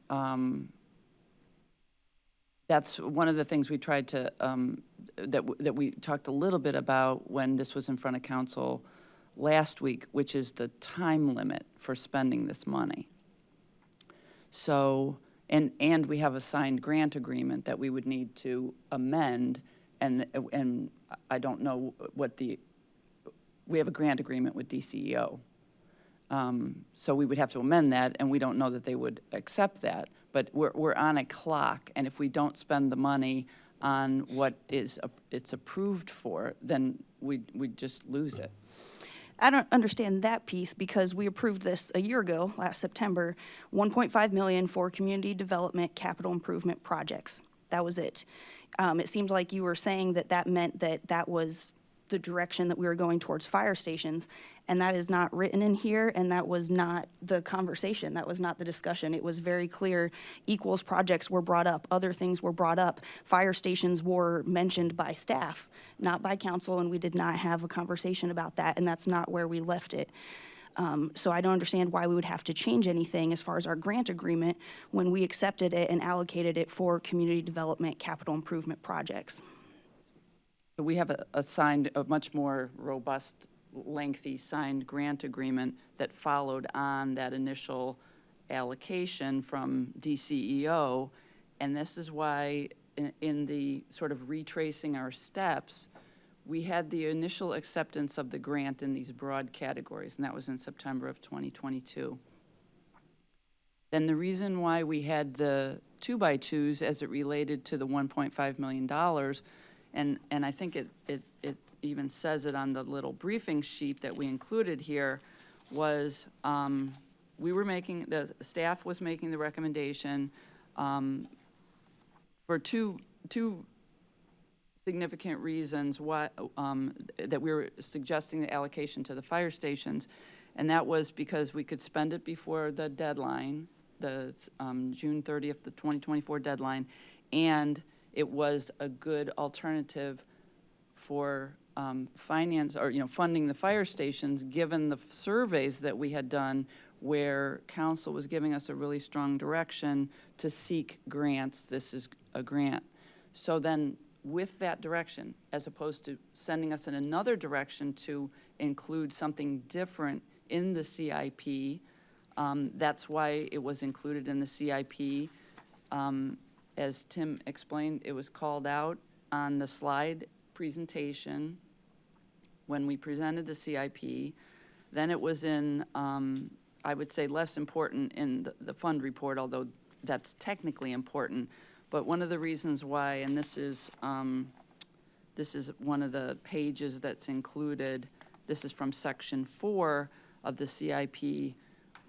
that's one of the things we tried to that we talked a little bit about when this was in front of council last week, which is the time limit for spending this money. So. And we have a signed grant agreement that we would need to amend, and I don't know what we have a grant agreement with DCEO. So we would have to amend that, and we don't know that they would accept that. But we're on a clock, and if we don't spend the money on what it's approved for, then we just lose it. I don't understand that piece because we approved this a year ago, last September, $1.5 million for community development capital improvement projects. That was it. It seems like you were saying that that meant that that was the direction that we were going towards fire stations, and that is not written in here, and that was not the conversation. That was not the discussion. It was very clear equals projects were brought up, other things were brought up. Fire stations were mentioned by staff, not by council, and we did not have a conversation about that, and that's not where we left it. So I don't understand why we would have to change anything as far as our grant agreement when we accepted it and allocated it for community development capital improvement projects. We have a much more robust, lengthy signed grant agreement that followed on that initial allocation from DCEO. And this is why in the sort of retracing our steps, we had the initial acceptance of the grant in these broad categories, and that was in September of 2022. Then the reason why we had the 2x2s as it related to the $1.5 million, and I think it even says it on the little briefing sheet that we included here, was the staff was making the recommendation for two significant reasons why that we were suggesting the allocation to the fire stations, and that was because we could spend it before the deadline, the June 30th, the 2024 deadline, and it was a good alternative for finance, or, funding the fire stations, given the surveys that we had done where council was giving us a really strong direction to seek grants. This is a grant. So then, with that direction, as opposed to sending us in another direction to include something different in the CIP, that's why it was included in the CIP. As Tim explained, it was called out on the slide presentation when we presented the CIP. Then it was in, I would say, less important in the fund report, although that's technically important. But one of the reasons why, and this is one of the pages that's included, this is from section 4 of the CIP.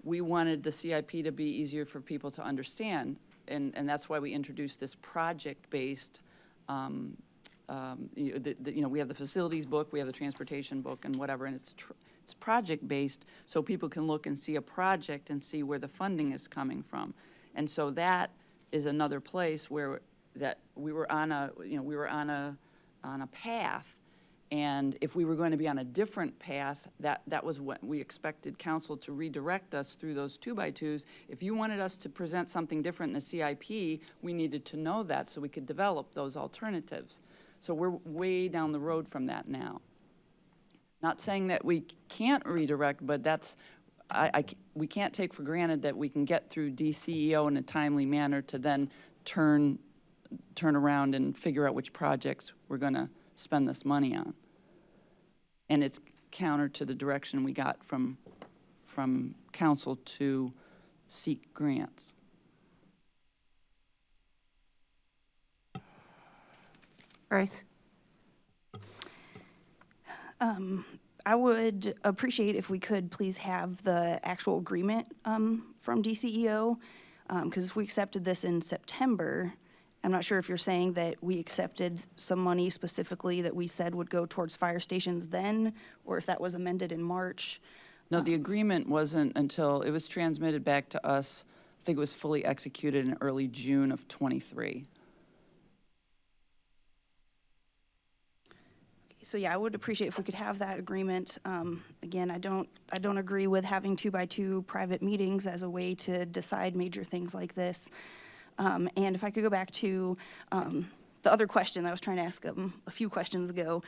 We wanted the CIP to be easier for people to understand, and that's why we introduced this project-based, we have the facilities book, we have the transportation book, and whatever, and it's project-based, so people can look and see a project and see where the funding is coming from. And so that is another place where that we were on a path, and if we were going to be on a different path, that was what we expected council to redirect us through those 2x2s. If you wanted us to present something different in the CIP, we needed to know that so we could develop those alternatives. So we're way down the road from that now. Not saying that we can't redirect, but that's, we can't take for granted that we can get through DCEO in a timely manner to then turn around and figure out which projects we're going to spend this money on. And it's counter to the direction we got from council to seek grants. Bryce? I would appreciate if we could please have the actual agreement from DCEO, because if we accepted this in September, I'm not sure if you're saying that we accepted some money specifically that we said would go towards fire stations then, or if that was amended in March. No, the agreement wasn't until, it was transmitted back to us, I think it was fully executed in early June of '23. So yeah, I would appreciate if we could have that agreement. Again, I don't agree with having 2x2 private meetings as a way to decide major things like this. And if I could go back to the other question that I was trying to ask a few questions ago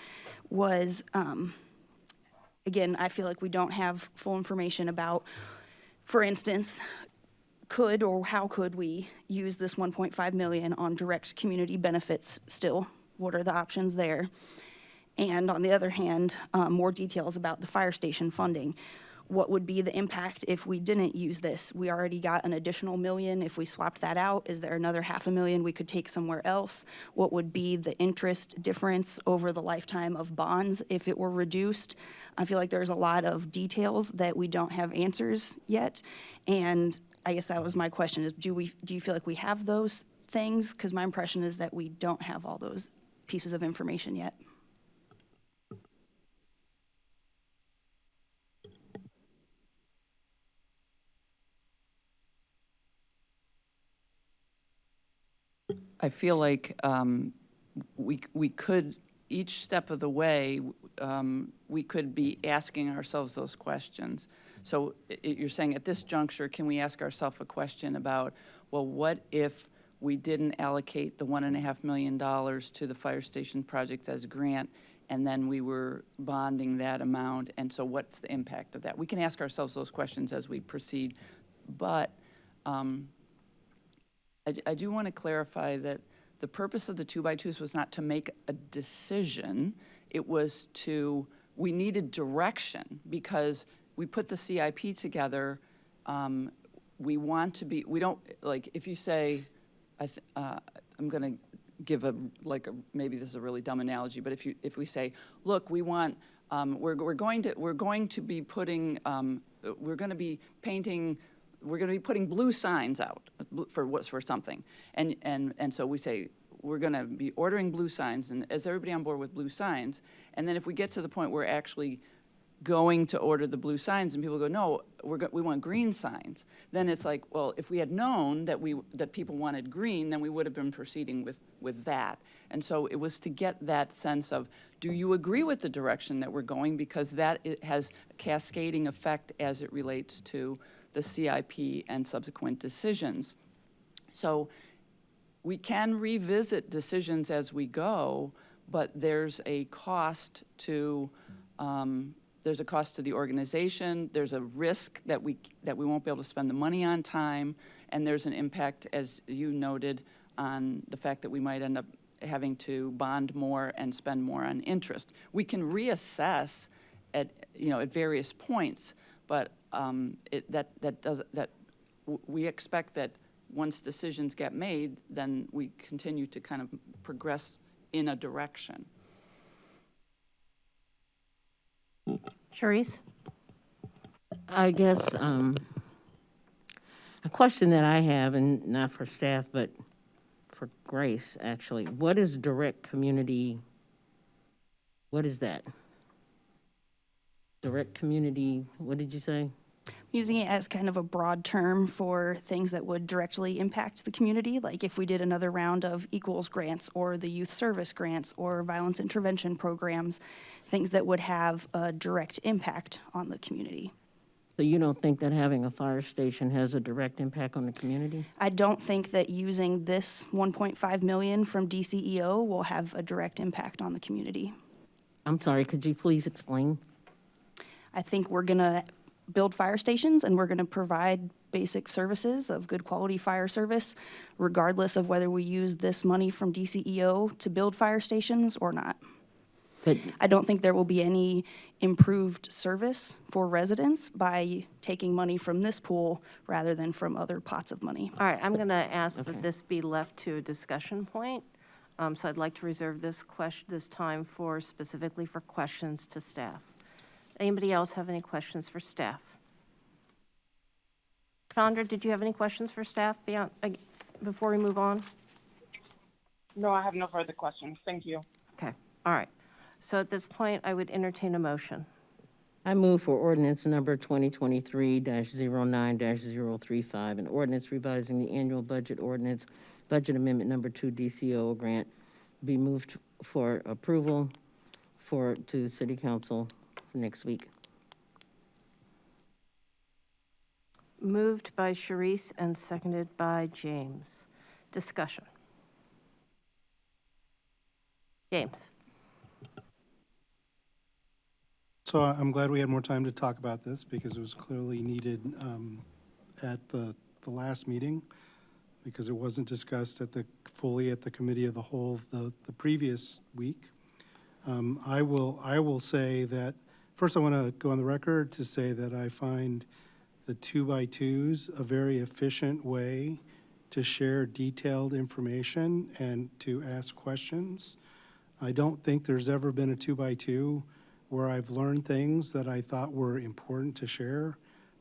was, again, I feel like we don't have full information about, for instance, could or how could we use this 1.5 million on direct community benefits still? What are the options there? And on the other hand, more details about the fire station funding. What would be the impact if we didn't use this? We already got an additional $1 million. If we swapped that out, is there another $500,000 we could take somewhere else? What would be the interest difference over the lifetime of bonds if it were reduced? I feel like there's a lot of details that we don't have answers yet. And I guess that was my question is, do you feel like we have those things? Because my impression is that we don't have all those pieces of information yet. I feel like we could, each step of the way, we could be asking ourselves those questions. So you're saying at this juncture, can we ask ourselves a question about, well, what if we didn't allocate the $1.5 million to the fire station project as a grant, and then we were bonding that amount, and so what's the impact of that? We can ask ourselves those questions as we proceed, but I do want to clarify that the purpose of the 2x2s was not to make a decision. It was we needed direction because we put the CIP together. We want to be, we don't, like, if you say, I'm going to give maybe this is a really dumb analogy, but if we say, look, we want, we're going to be putting, we're going to be painting, we're going to be putting blue signs out for something. And so we say, we're going to be ordering blue signs, and is everybody on board with blue signs? And then if we get to the point where actually going to order the blue signs, and people go, no, we want green signs. Then it's like, well, if we had known that that people wanted green, then we would have been proceeding with that. And so it was to get that sense of, do you agree with the direction that we're going? Because that it has a cascading effect as it relates to the CIP and subsequent decisions. So we can revisit decisions as we go, but there's a cost to the organization, there's a risk that we won't be able to spend the money on time, and there's an impact, as you noted, on the fact that we might end up having to bond more and spend more on interest. We can reassess at various points, but we expect that once decisions get made, then we continue to kind of progress in a direction. Sharice? I guess, a question that I have, and not for staff, but for Grace, actually. What is direct community, what is that? Direct community, what did you say? Using it as kind of a broad term for things that would directly impact the community, like if we did another round of equals grants or the youth service grants or violence intervention programs, things that would have a direct impact on the community. So you don't think that having a fire station has a direct impact on the community? I don't think that using this 1.5 million from DCEO will have a direct impact on the community. I'm sorry, could you please explain? I think we're gonna build fire stations and we're gonna provide basic services of good quality fire service, regardless of whether we use this money from DCEO to build fire stations or not. But I don't think there will be any improved service for residents by taking money from this pool rather than from other pots of money. All right, I'm going to ask Okay. that this be left to a discussion point. So I'd like to reserve this time specifically for questions to staff. Anybody else have any questions for staff? Chandra, did you have any questions for staff before we move on? No, I have no further questions. Thank you. Okay, all right. So at this point, I would entertain a motion. I move for ordinance number 2023-09-035, an ordinance revising the annual budget ordinance, budget amendment number 2 DCO grant, be moved for approval to City Council next week. Moved by Sharice and seconded by James. Discussion. James? So I'm glad we had more time to talk about this because it was clearly needed at the last meeting because it wasn't discussed fully at the committee of the whole the previous week. I will say that, first I want to go on the record to say that I find the 2x2s a very efficient way to share detailed information and to ask questions. I don't think there's ever been a 2x2 where I've learned things that I thought were important to share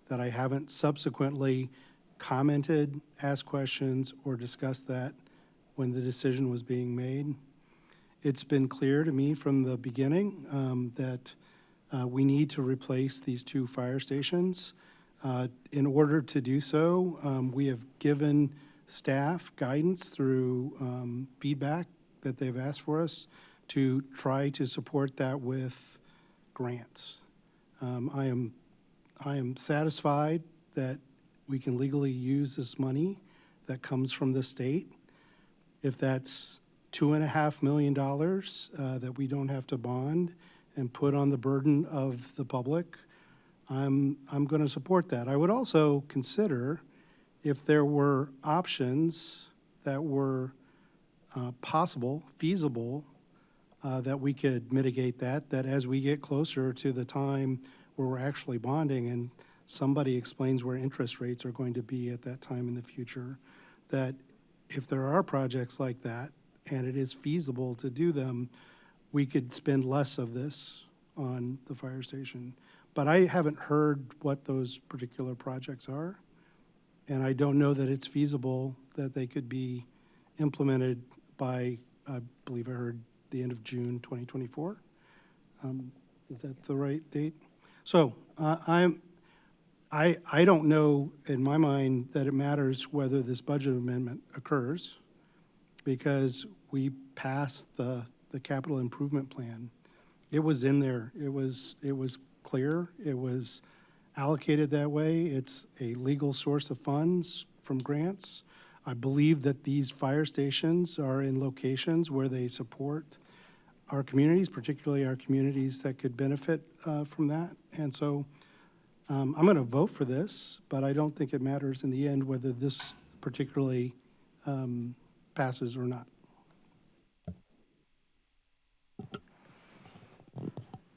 that I haven't subsequently commented, asked questions, or discussed that when the decision was being made. It's been clear to me from the beginning that we need to replace these 2 fire stations. In order to do so, we have given staff guidance through feedback that they've asked for us to try to support that with grants. I am satisfied that we can legally use this money that comes from the state. If that's $2.5 million that we don't have to bond and put on the burden of the public, I'm going to support that. I would also consider if there were options that were possible, feasible, that we could mitigate that as we get closer to the time where we're actually bonding and somebody explains where interest rates are going to be at that time in the future, that if there are projects like that and it is feasible to do them, we could spend less of this on the fire station. But I haven't heard what those particular projects are, and I don't know that it's feasible that they could be implemented by, I believe I heard, the end of June 2024. Is that the right date? So I don't know in my mind that it matters whether this budget amendment occurs because we passed the capital improvement plan. It was in there. It was clear. It was allocated that way. It's a legal source of funds from grants. I believe that these fire stations are in locations where they support our communities, particularly our communities that could benefit from that. And so I'm going to vote for this, but I don't think it matters in the end whether this particularly passes or not.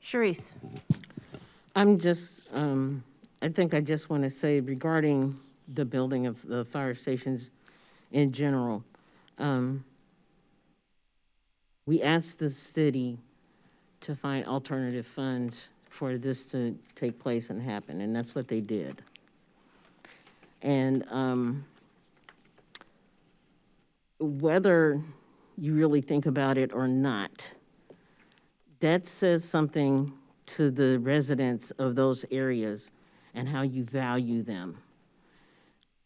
Sharice? I'm just, I think I just want to say regarding the building of the fire stations in general, we asked the city to find alternative funds for this to take place and happen, and that's what they did. And whether you really think about it or not, that says something to the residents of those areas and how you value them,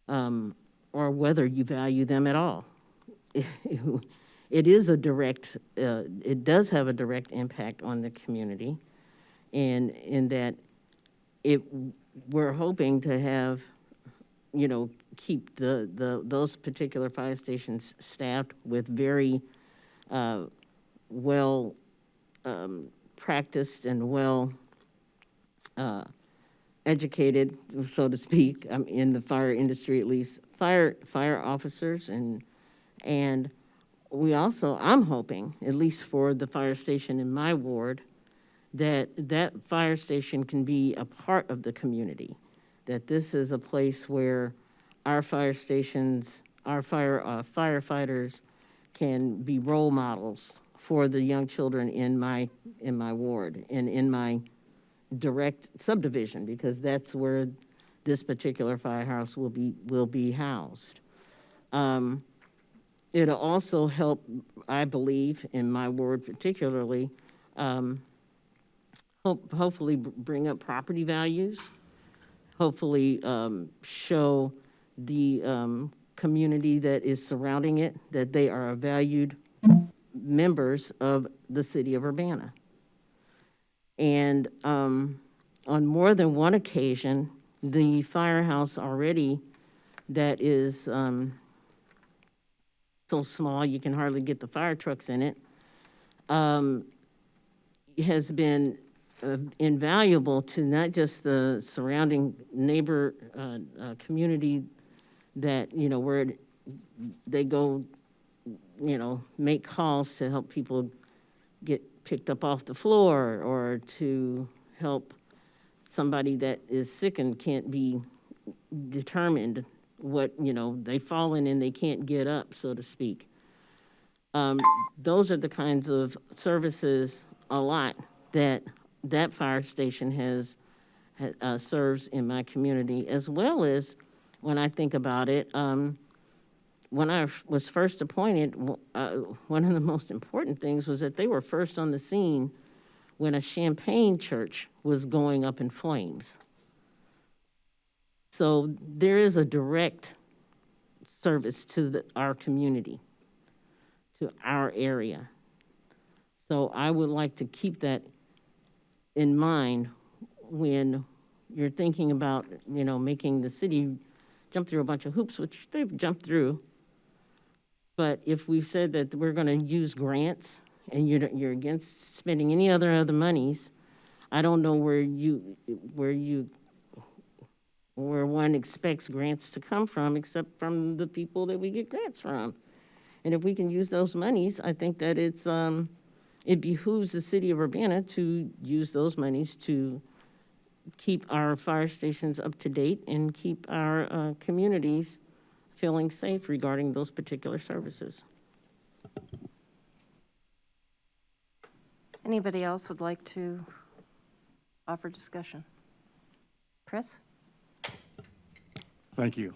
or whether you value them at all. It is a direct, it does have a direct impact on the community, and in that we're hoping to have, keep those particular fire stations staffed with very well practiced and well educated, so to speak, in the fire industry at least, fire officers, and we also, I'm hoping, at least for the fire station in my ward, that fire station can be a part of the community, that this is a place where our fire stations, our firefighters can be role models for the young children in my ward and in my direct subdivision, because that's where this particular firehouse will be housed. It'll also help, I believe, in my ward particularly, hopefully bring up property values, hopefully show the community that is surrounding it that they are valued members of the city of Urbana. And on more than one occasion, the firehouse already that is so small you can hardly get the fire trucks in it, has been invaluable to not just the surrounding neighbor community that, where they go, make calls to help people get picked up off the floor, or to help somebody that is sick and can't be determined what, they've fallen and they can't get up, so to speak. Those are the kinds of services a lot that fire station serves in my community, as well as, when I think about it, when I was first appointed, one of the most important things was that they were first on the scene when a Champaign church was going up in flames. So there is a direct service to our community, to our area. So I would like to keep that in mind when you're thinking about, making the city jump through a bunch of hoops, which they've jumped through. But if we've said that we're going to use grants and you're against spending any other monies, I don't know where one expects grants to come from, except from the people that we get grants from. And if we can use those monies, I think that it behooves the city of Urbana to use those monies to keep our fire stations up to date and keep our communities feeling safe regarding those particular services. Anybody else would like to offer discussion? Chris? Thank you.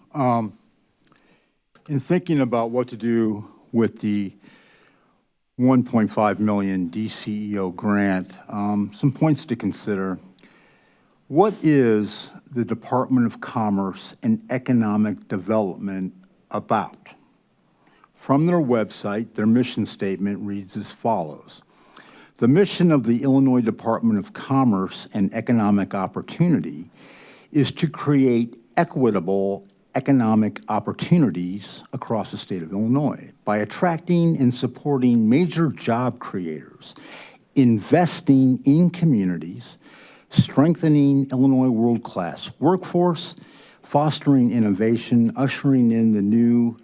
In thinking about what to do with the 1.5 million DCEO grant, some points to consider. What is the Department of Commerce and Economic Development about? From their website, their mission statement reads as follows. The mission of the Illinois Department of Commerce and Economic Opportunity is to create equitable economic opportunities across the state of Illinois by attracting and supporting major job creators, investing in communities, strengthening Illinois world-class workforce, fostering innovation, ushering in the new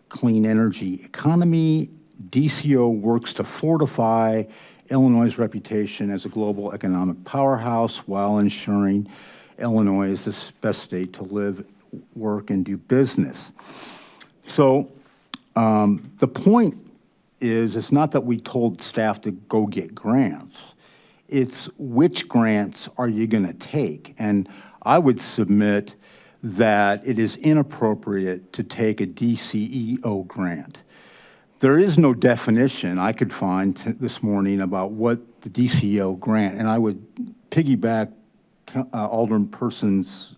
clean energy economy. DCO works to fortify Illinois' reputation as a global economic powerhouse while ensuring Illinois is the best state to live, work, and do business. So the point is, it's not that we told staff to go get grants. It's which grants are you going to take? And I would submit that it is inappropriate to take a DCEO grant. There is no definition I could find this morning about what the DCEO grant, and I would piggyback Alderperson's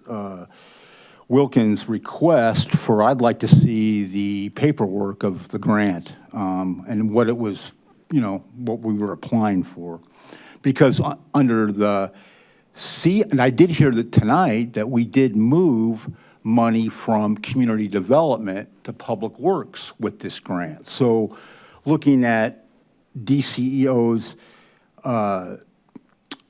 Wilkins' request for, I'd like to see the paperwork of the grant and what it was, you know, what we were applying for. Because under the and I did hear that tonight that we did move money from community development to public works with this grant. So looking at DCEO's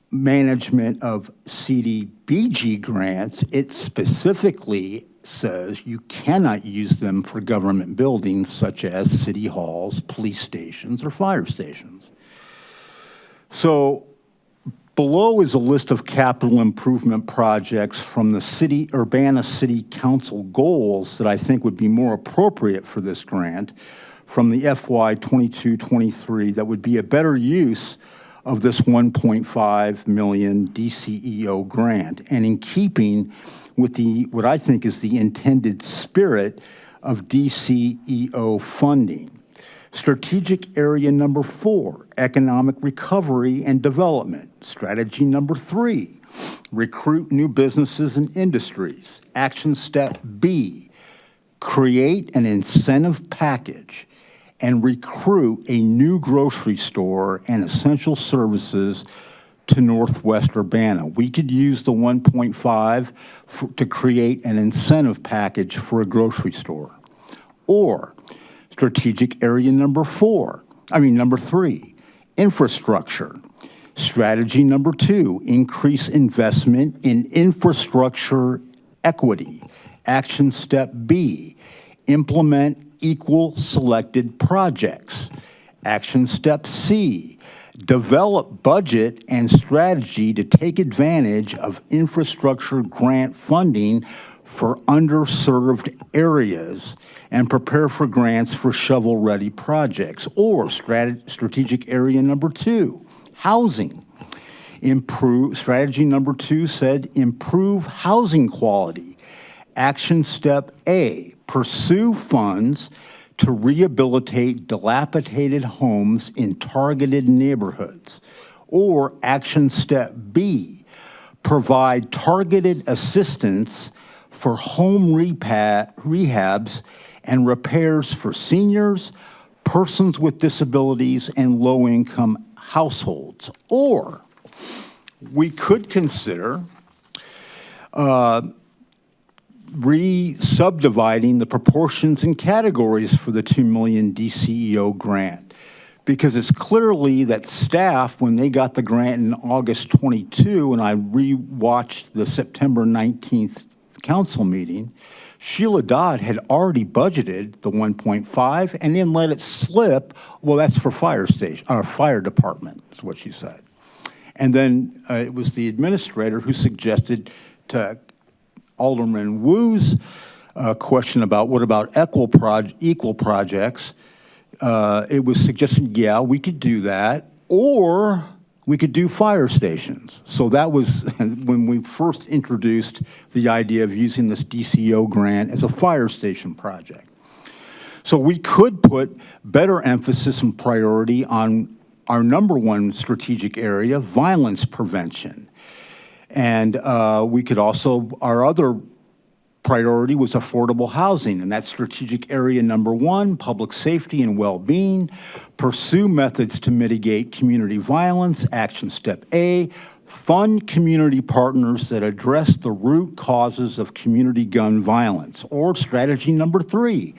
management of CDBG grants, it specifically says you cannot use them for government buildings such as city halls, police stations, or fire stations. So below is a list of capital improvement projects from the Urbana City Council goals that I think would be more appropriate for this grant from the FY 22-23 that would be a better use of this $1.5 million DCEO grant, and in keeping with what I think is the intended spirit of DCEO funding. Strategic area number 4, economic recovery and development. Strategy number 3, recruit new businesses and industries. Action step B, create an incentive package and recruit a new grocery store and essential services to Northwest Urbana. We could use the 1.5 to create an incentive package for a grocery store. Or strategic area number 3, infrastructure. Strategy number 2, increase investment in infrastructure equity. Action step B, implement equal selected projects. Action step C, develop budget and strategy to take advantage of infrastructure grant funding for underserved areas and prepare for grants for shovel-ready projects. Or strategic area number 2, housing. Strategy number 2 said improve housing quality. Action step A, pursue funds to rehabilitate dilapidated homes in targeted neighborhoods. Or action step B, provide targeted assistance for home rehabs and repairs for seniors, persons with disabilities, and low-income households. Or we could consider re-subdividing the proportions and categories for the $2 million DCEO grant, because it's clearly that staff, when they got the grant in August 22, and I re-watched the September 19th council meeting, Sheila Dodd had already budgeted the 1.5 and then let it slip. Well, that's for fire department, is what she said. And then it was the administrator who suggested to Alderman Wu's question about what about equal projects. It was suggested, yeah, we could do that, or we could do fire stations. So that was when we first introduced the idea of using this DCO grant as a fire station project. So we could put better emphasis and priority on our number 1 strategic area, violence prevention. And we could also, our other priority was affordable housing, and that's strategic area number 1, public safety and well-being. Pursue methods to mitigate community violence. Action step A, fund community partners that address the root causes of community gun violence. Or strategy number 3,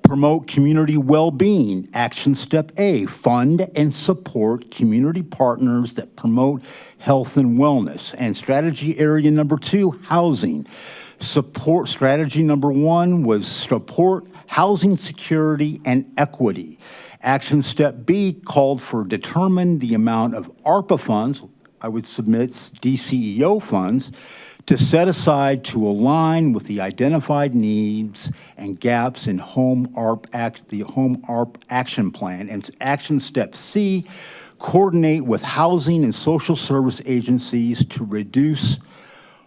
promote community well-being. Action step A, fund and support community partners that promote health and wellness. And strategy area number 2, housing. Support, strategy number 1 was support housing security and equity. Action step B called for determine the amount of ARPA funds, I would submit DCEO funds, to set aside to align with the identified needs and gaps in the Home ARP Action Plan. And action step C, coordinate with housing and social service agencies to reduce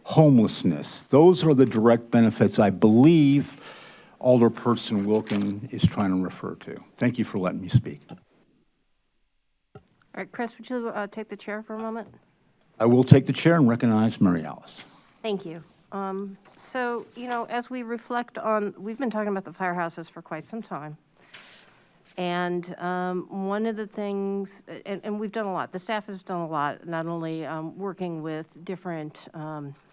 homelessness. Those are the direct benefits I believe Alderperson Wilkin is trying to refer to. Thank you for letting me speak. All right, Chris, would you take the chair for a moment? I will take the chair and recognize Mary Alice. Thank you. So, as we reflect on, we've been talking about the firehouses for quite some time. And one of the things, and we've done a lot, the staff has done a lot, not only working with different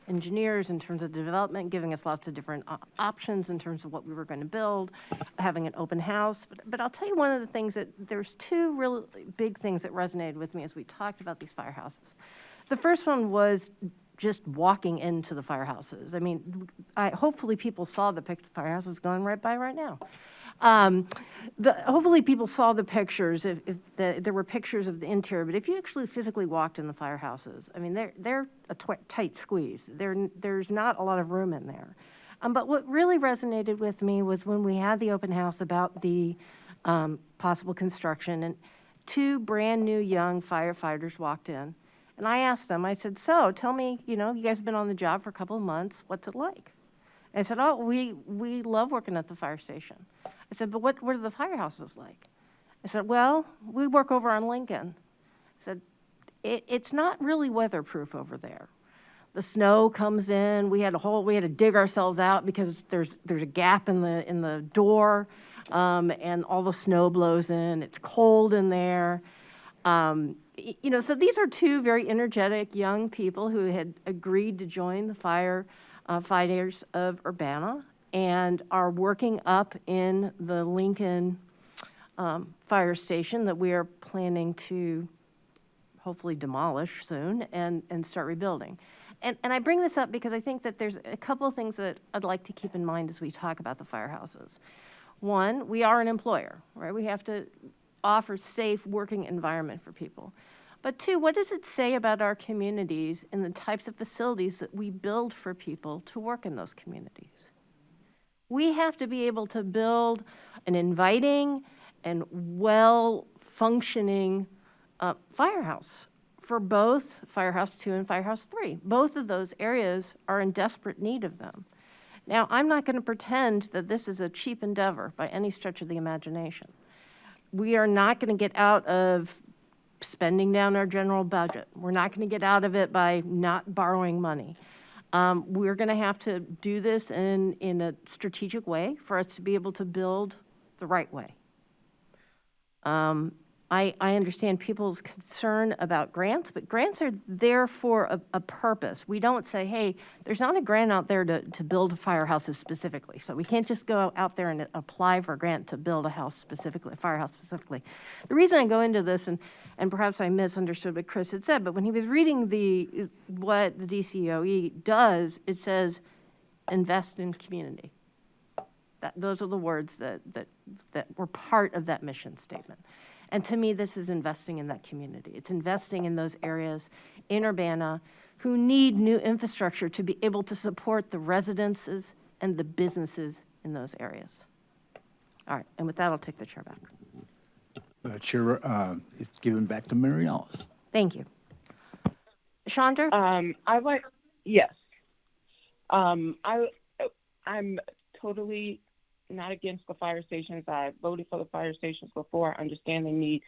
engineers in terms of the development, giving us lots of different options in terms of what we were going to build, having an open house. But I'll tell you one of the things that, there's 2 really big things that resonated with me as we talked about these firehouses. The first one was just walking into the firehouses. I mean, hopefully people saw the firehouses going right by right now. Hopefully people saw the pictures, if there were pictures of the interior, but if you actually physically walked in the firehouses, I mean, they're a tight squeeze. There's not a lot of room in there. But what really resonated with me was when we had the open house about the possible construction, and 2 brand-new young firefighters walked in. And I asked them, I said, so tell me, you guys have been on the job for a couple of months, what's it like? And I said, oh, we love working at the fire station. I said, but what are the firehouses like? I said, well, we work over on Lincoln. I said, it's not really weatherproof over there. The snow comes in, we had to dig ourselves out because there's a gap in the door, and all the snow blows in, it's cold in there. So these are 2 very energetic young people who had agreed to join the firefighters of Urbana and are working up in the Lincoln fire station that we are planning to hopefully demolish soon and start rebuilding. And I bring this up because I think that there's a couple of things that I'd like to keep in mind as we talk about the firehouses. One, we are an employer, right? We have to offer safe working environment for people. But 2, what does it say about our communities and the types of facilities that we build for people to work in those communities? We have to be able to build an inviting and well-functioning firehouse for both Firehouse 2 and Firehouse 3. Both of those areas are in desperate need of them. Now, I'm not going to pretend that this is a cheap endeavor by any stretch of the imagination. We are not going to get out of spending down our general budget. We're not going to get out of it by not borrowing money. We're going to have to do this in a strategic way for us to be able to build the right way. I understand people's concern about grants, but grants are there for a purpose. We don't say, hey, there's not a grant out there to build firehouses specifically. So we can't just go out there and apply for a grant to build a house specifically, a firehouse specifically. The reason I go into this, and perhaps I misunderstood what Chris had said, but when he was reading what the DCOE does, it says invest in community. Those are the words that were part of that mission statement. And to me, this is investing in that community. It's investing in those areas in Urbana who need new infrastructure to be able to support the residences and the businesses in those areas. All right, and with that, I'll take the chair back. Chair, it's given back to Mary Alice. Thank you. Chandra? Yes. I'm totally not against the fire stations. I voted for the fire stations before. I understand they need,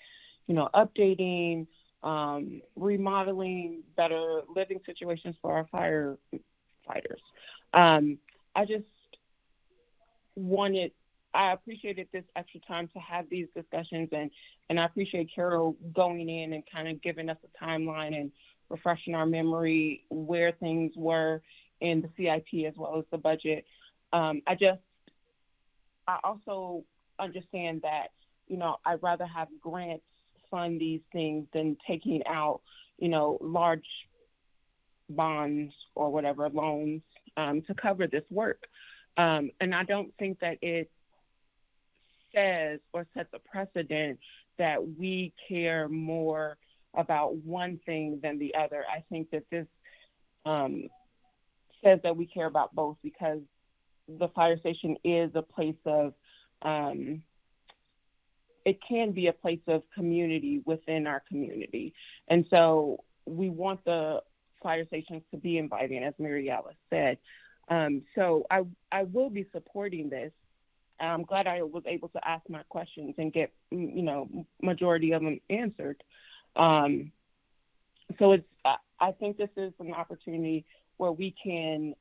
updating, remodeling, better living situations for our firefighters. I just I appreciated this extra time to have these discussions, and I appreciate Carol going in and kind of giving us a timeline and refreshing our memory where things were in the CIP as well as the budget. I also understand that, I'd rather have grants fund these things than taking out, large bonds or whatever, loans, to cover this work. And I don't think that it says or sets a precedent that we care more about one thing than the other. I think that this says that we care about both, because the fire station is a place of, it can be a place of community within our community. And so we want the fire stations to be inviting, as Mary Alice said. So I will be supporting this. I'm glad I was able to ask my questions and get, majority of them answered. So I think this is an opportunity where we can,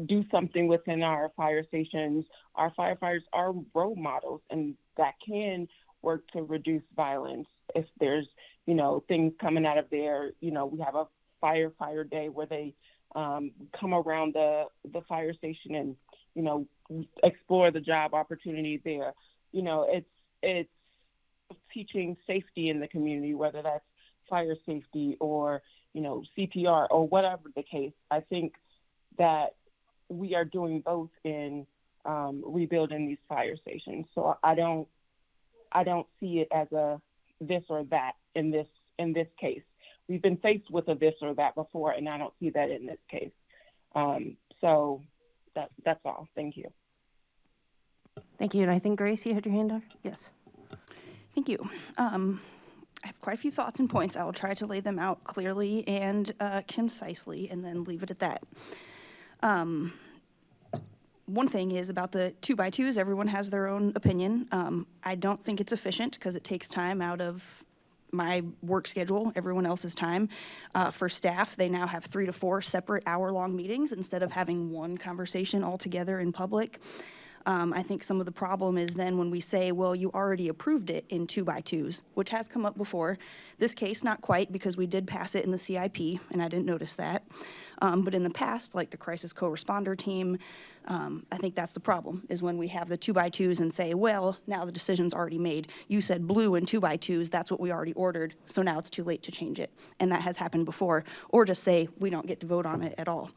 do something within our fire stations. Our firefighters are role models, and that can work to reduce violence. If there's, things coming out of there, we have a firefighter day where they come around the fire station and, explore the job opportunities there. It's teaching safety in the community, whether that's fire safety or, CPR or whatever the case. I think that we are doing both in rebuilding these fire stations. So I don't see it as a this or that in this case. We've been faced with a this or that before, and I don't see that in this case. So that's all. Thank you. Thank you. And I think, Grace, you had your hand up? Yes. Thank you. I have quite a few thoughts and points. I will try to lay them out clearly and concisely, and then leave it at that. One thing is about the 2x2s. Everyone has their own opinion. I don't think it's efficient because it takes time out of my work schedule, everyone else's time. For staff, they now have 3 to 4 separate hour-long meetings instead of having one conversation all together in public. I think some of the problem is then when we say, well, you already approved it in 2x2s, which has come up before. This case, not quite, because we did pass it in the CIP, and I didn't notice that. But in the past, like the crisis co-responder team, I think that's the problem, is when we have the 2x2s and say, well, now the decision's already made. You said blue and 2x2s, that's what we already ordered, so now it's too late to change it. And that has happened before. Or just say, we don't get to vote on it at all.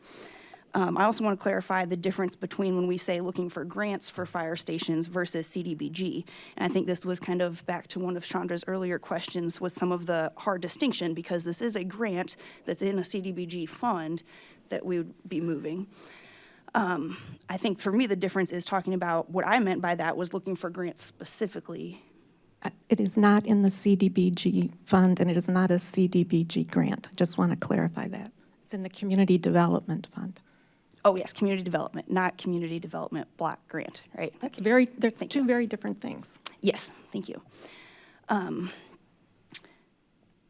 I also want to clarify the difference between when we say looking for grants for fire stations versus CDBG. And I think this was kind of back to one of Chandra's earlier questions with some of the hard distinction, because this is a grant that's in a CDBG fund that we would be moving. I think for me, the difference is talking about what I meant by that was looking for grants specifically. It is not in the CDBG fund, and it is not a CDBG grant. I just want to clarify that. It's in the Community Development Fund. Oh, yes, community development, not community development block grant, right? That's two very different things. Yes, thank you.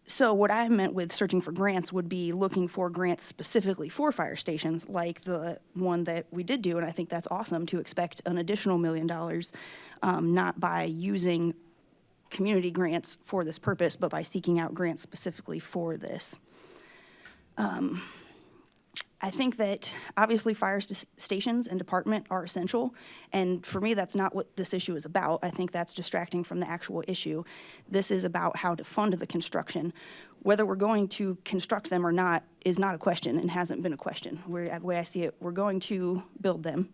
So what I meant with searching for grants would be looking for grants specifically for fire stations, like the one that we did do, and I think that's awesome to expect an additional $1 million, not by using community grants for this purpose, but by seeking out grants specifically for this. I think that obviously fire stations and department are essential, and for me, that's not what this issue is about. I think that's distracting from the actual issue. This is about how to fund the construction. Whether we're going to construct them or not is not a question and hasn't been a question. The way I see it, we're going to build them,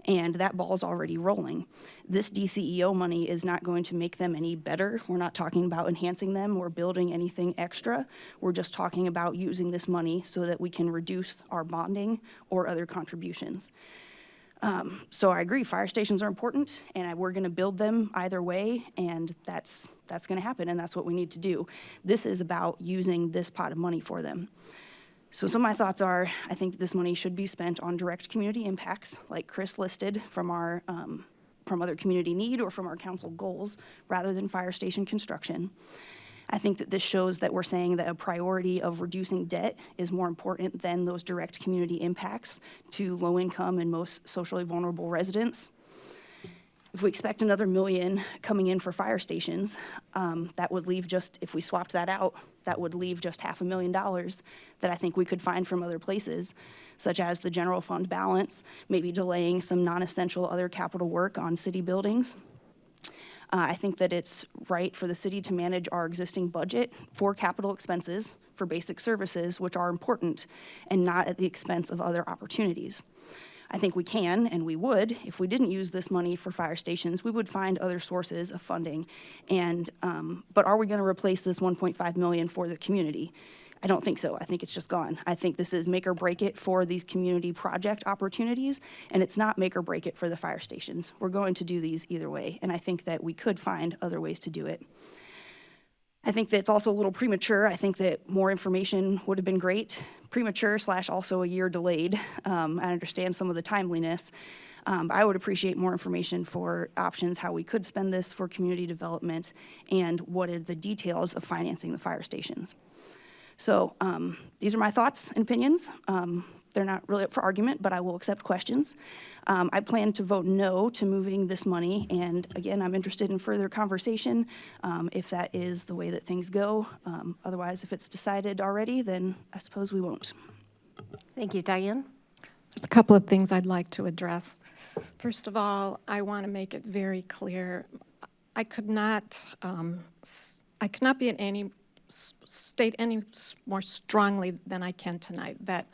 and that ball's already rolling. This DCEO money is not going to make them any better. We're not talking about enhancing them or building anything extra. We're just talking about using this money so that we can reduce our bonding or other contributions. So I agree, fire stations are important, and we're gonna build them either way, and that's gonna happen, and that's what we need to do. This is about using this pot of money for them. So some of my thoughts are, I think this money should be spent on direct community impacts, like Chris listed from our, from other community need or from our council goals, rather than fire station construction. I think that this shows that we're saying that a priority of reducing debt is more important than those direct community impacts to low-income and most socially vulnerable residents. If we expect another million coming in for fire stations, that would leave just, if we swapped that out, that would leave just $500,000 that I think we could find from other places, such as the general fund balance, maybe delaying some non-essential other capital work on city buildings. I think that it's right for the city to manage our existing budget for capital expenses for basic services, which are important, and not at the expense of other opportunities. I think we can, and we would, if we didn't use this money for fire stations, we would find other sources of funding. And, but are we going to replace this 1.5 million for the community? I don't think so. I think it's just gone. I think this is make or break it for these community project opportunities, and it's not make or break it for the fire stations. We're going to do these either way, and I think that we could find other ways to do it. I think that it's also a little premature. I think that more information would have been great. Premature / also a year delayed. I understand some of the timeliness. I would appreciate more information for options, how we could spend this for community development, and what are the details of financing the fire stations. So these are my thoughts and opinions. They're not really up for argument, but I will accept questions. I plan to vote no to moving this money, and again, I'm interested in further conversation if that is the way that things go. Otherwise, if it's decided already, then I suppose we won't. Thank you. Diane? There's a couple of things I'd like to address. First of all, I want to make it very clear, I could not be in any state any more strongly than I can tonight that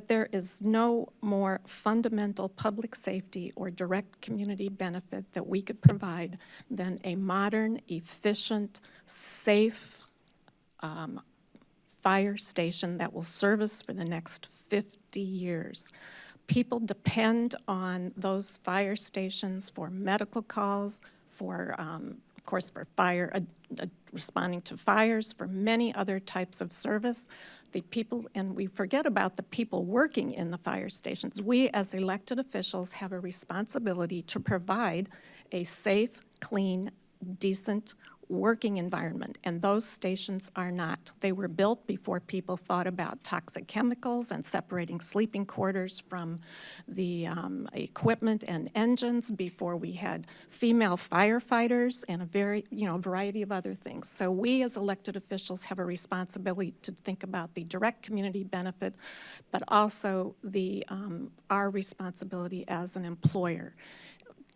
there is no more fundamental public safety or direct community benefit that we could provide than a modern, efficient, safe fire station that will service for the next 50 years. People depend on those fire stations for medical calls, for, of course, for fire, responding to fires, for many other types of service. The people, and we forget about the people working in the fire stations. We, as elected officials, have a responsibility to provide a safe, clean, decent working environment, and those stations are not. They were built before people thought about toxic chemicals and separating sleeping quarters from the equipment and engines, before we had female firefighters and a variety of other things. So we as elected officials have a responsibility to think about the direct community benefit, but also our responsibility as an employer,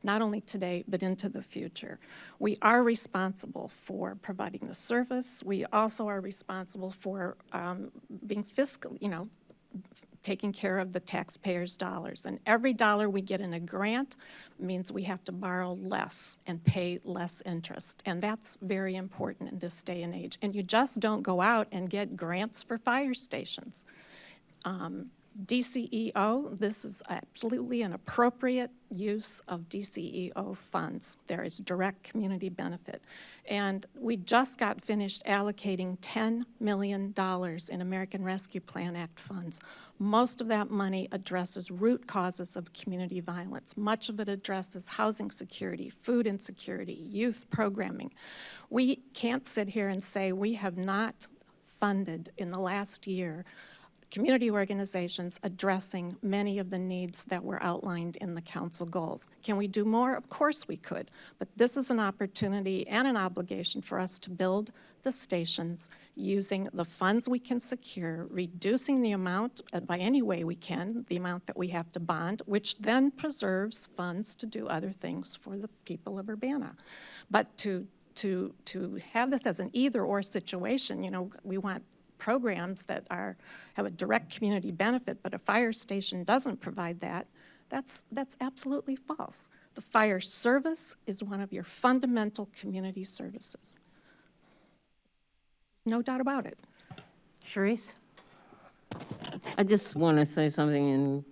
not only today, but into the future. We are responsible for providing the service. We also are responsible for being fiscal, taking care of the taxpayers' dollars. And every dollar we get in a grant means we have to borrow less and pay less interest. And that's very important in this day and age. And you just don't go out and get grants for fire stations. DCEO, this is absolutely an appropriate use of DCEO funds. There is direct community benefit. And we just got finished allocating $10 million in American Rescue Plan Act funds. Most of that money addresses root causes of community violence. Much of it addresses housing security, food insecurity, youth programming. We can't sit here and say we have not funded in the last year community organizations addressing many of the needs that were outlined in the council goals. Can we do more? Of course we could, but this is an opportunity and an obligation for us to build the stations using the funds we can secure, reducing the amount, by any way we can, the amount that we have to bond, which then preserves funds to do other things for the people of Urbana. But to have this as an either-or situation, we want programs that have a direct community benefit, but a fire station doesn't provide that, that's absolutely false. The fire service is one of your fundamental community services. No doubt about it. Sharice? I just want to say something,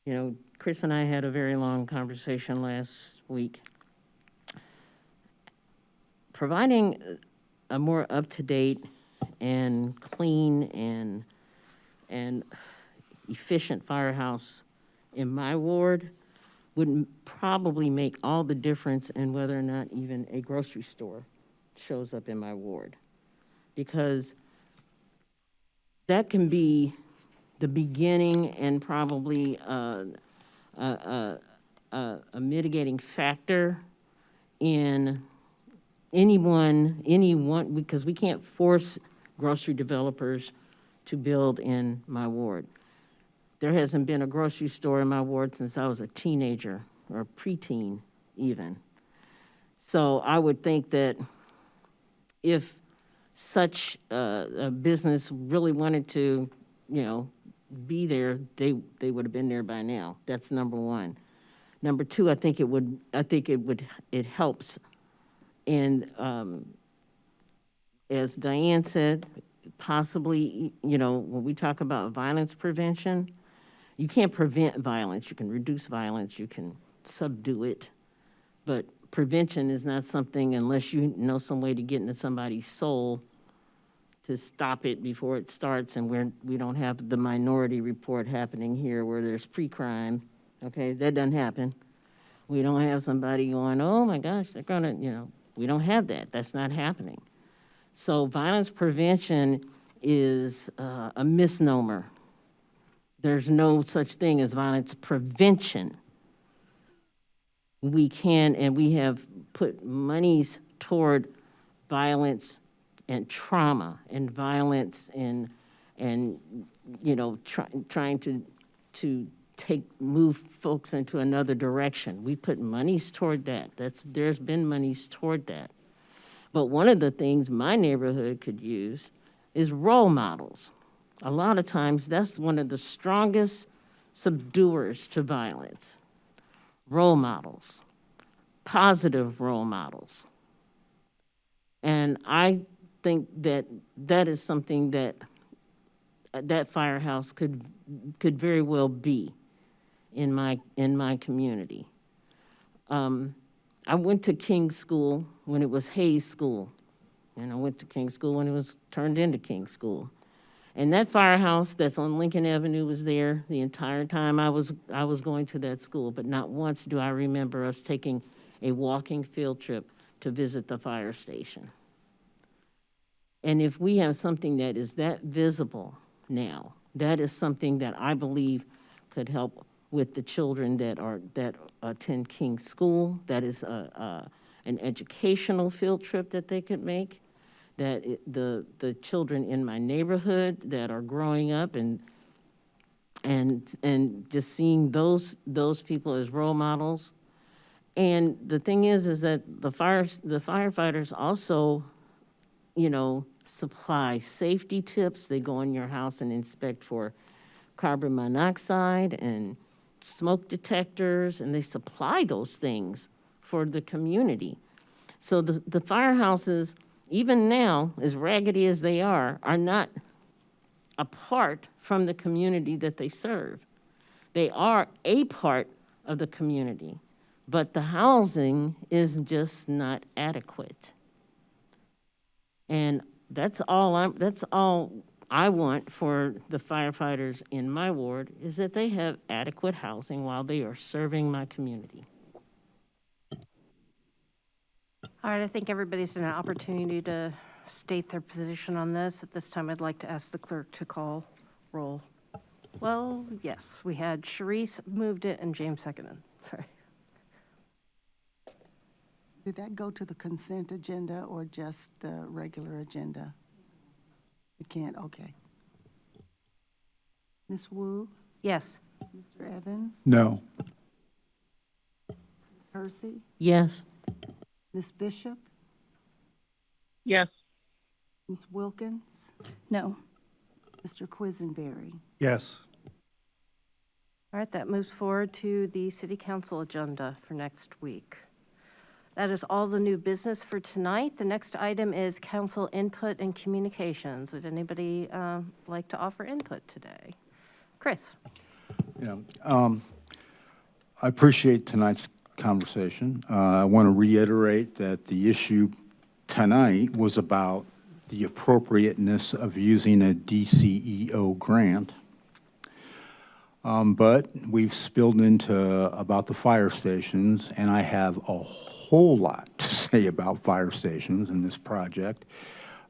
and, Chris and I had a very long conversation last week. Providing a more up-to-date and clean and efficient firehouse in my ward would probably make all the difference in whether or not even a grocery store shows up in my ward. Because that can be the beginning and probably a mitigating factor in anyone, because we can't force grocery developers to build in my ward. There hasn't been a grocery store in my ward since I was a teenager, or preteen even. So I would think that if such a business really wanted to, be there, they would have been there by now. That's number one. Number two, I think it helps. And as Diane said, possibly, when we talk about violence prevention, you can't prevent violence. You can reduce violence, you can subdue it, but prevention is not something, unless you know some way to get into somebody's soul to stop it before it starts, and we don't have the Minority Report happening here where there's pre-crime, okay? That doesn't happen. We don't have somebody going, oh my gosh, they're gonna, we don't have that. That's not happening. So violence prevention is a misnomer. There's no such thing as violence prevention. We can, and we have put monies toward violence and trauma and violence and trying to move folks into another direction. We put monies toward that. There's been monies toward that. But one of the things my neighborhood could use is role models. A lot of times, that's one of the strongest subduers to violence. Role models, positive role models. And I think that is something that firehouse could very well be in my community. I went to King's School when it was Hayes School, and I went to King's School when it was turned into King's School. And that firehouse that's on Lincoln Avenue was there the entire time I was going to that school, but not once do I remember us taking a walking field trip to visit the fire station. And if we have something that is that visible now, that is something that I believe could help with the children that attend King's School. That is an educational field trip that they could make. The children in my neighborhood that are growing up and just seeing those people as role models. And the thing is that the firefighters also, supply safety tips. They go in your house and inspect for carbon monoxide and smoke detectors, and they supply those things for the community. So the firehouses, even now, as raggedy as they are not apart from the community that they serve. They are a part of the community, but the housing is just not adequate. And that's all I want for the firefighters in my ward, is that they have adequate housing while they are serving my community. All right, I think everybody's had an opportunity to state their position on this. At this time, I'd like to ask the clerk to call roll. Well, yes, we had Sharice moved it and James seconded. Sorry. Did that go to the consent agenda or just the regular agenda? It can't, okay. Ms. Wu? Yes. Mr. Evans? No. Ms. Hersey? Yes. Ms. Bishop? Yes. Ms. Wilkins? No. Mr. Quisenberry? Yes. All right, that moves forward to the city council agenda for next week. That is all the new business for tonight. The next item is council input and communications. Would anybody like to offer input today? Chris? I appreciate tonight's conversation. I want to reiterate that the issue tonight was about the appropriateness of using a DCEO grant. But we've spilled into about the fire stations, and I have a whole lot to say say about fire stations in this project.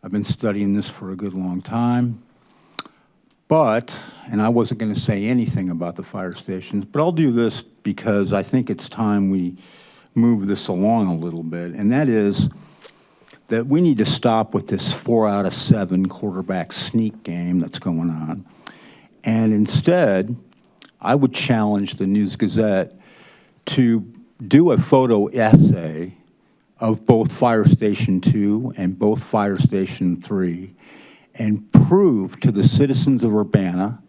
I've been studying this for a good long time. But, and I wasn't going to say anything about the fire stations, but I'll do this because I think it's time we move this along a little bit, and that is that we need to stop with this 4 out of 7 quarterback sneak game that's going on. And instead, I would challenge the News Gazette to do a photo essay of both Fire Station 2 and both Fire Station 3 and prove to the citizens of Urbana,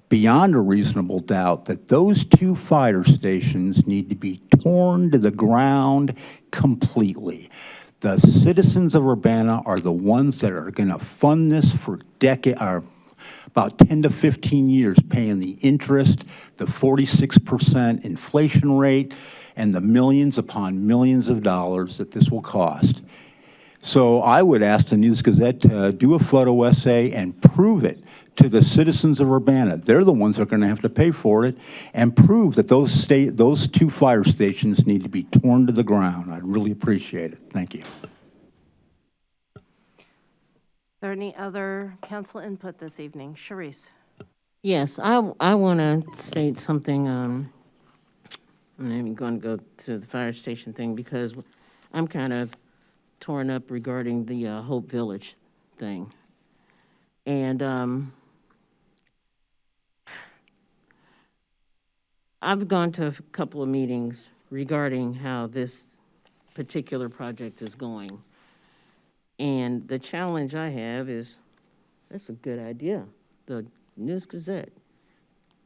beyond a reasonable doubt, that those 2 fire stations need to be torn to the ground completely. The citizens of Urbana are the ones that are going to fund this for about 10 to 15 years, paying the interest, the 46% inflation rate, and the millions upon millions of dollars that this will cost. So I would ask the News Gazette to do a photo essay and prove it to the citizens of Urbana. They're the ones that are going to have to pay for it, and prove that those 2 fire stations need to be torn to the ground. I'd really appreciate it. Thank you. Is there any other council input this evening? Sharice? Yes, I want to state something. I'm going to go to the fire station thing because I'm kind of torn up regarding the Hope Village thing. And I've gone to a couple of meetings regarding how this particular project is going. And the challenge I have is, that's a good idea. The News Gazette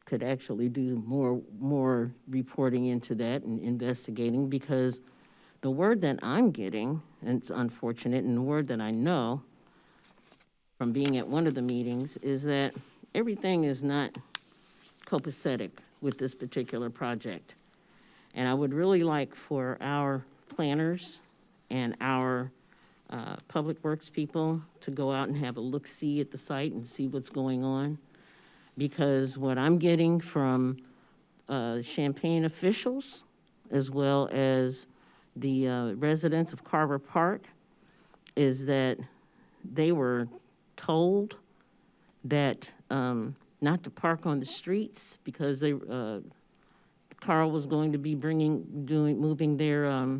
could actually do more reporting into that and investigating, because the word that I'm getting, and it's unfortunate, and the word that I know from being at one of the meetings, is that everything is not copacetic with this particular project. And I would really like for our planners and our public works people to go out and have a look-see at the site and see what's going on. Because what I'm getting from Champaign officials, as well as the residents of Carver Park, is that they were told that not to park on the streets because Carl was going to be moving their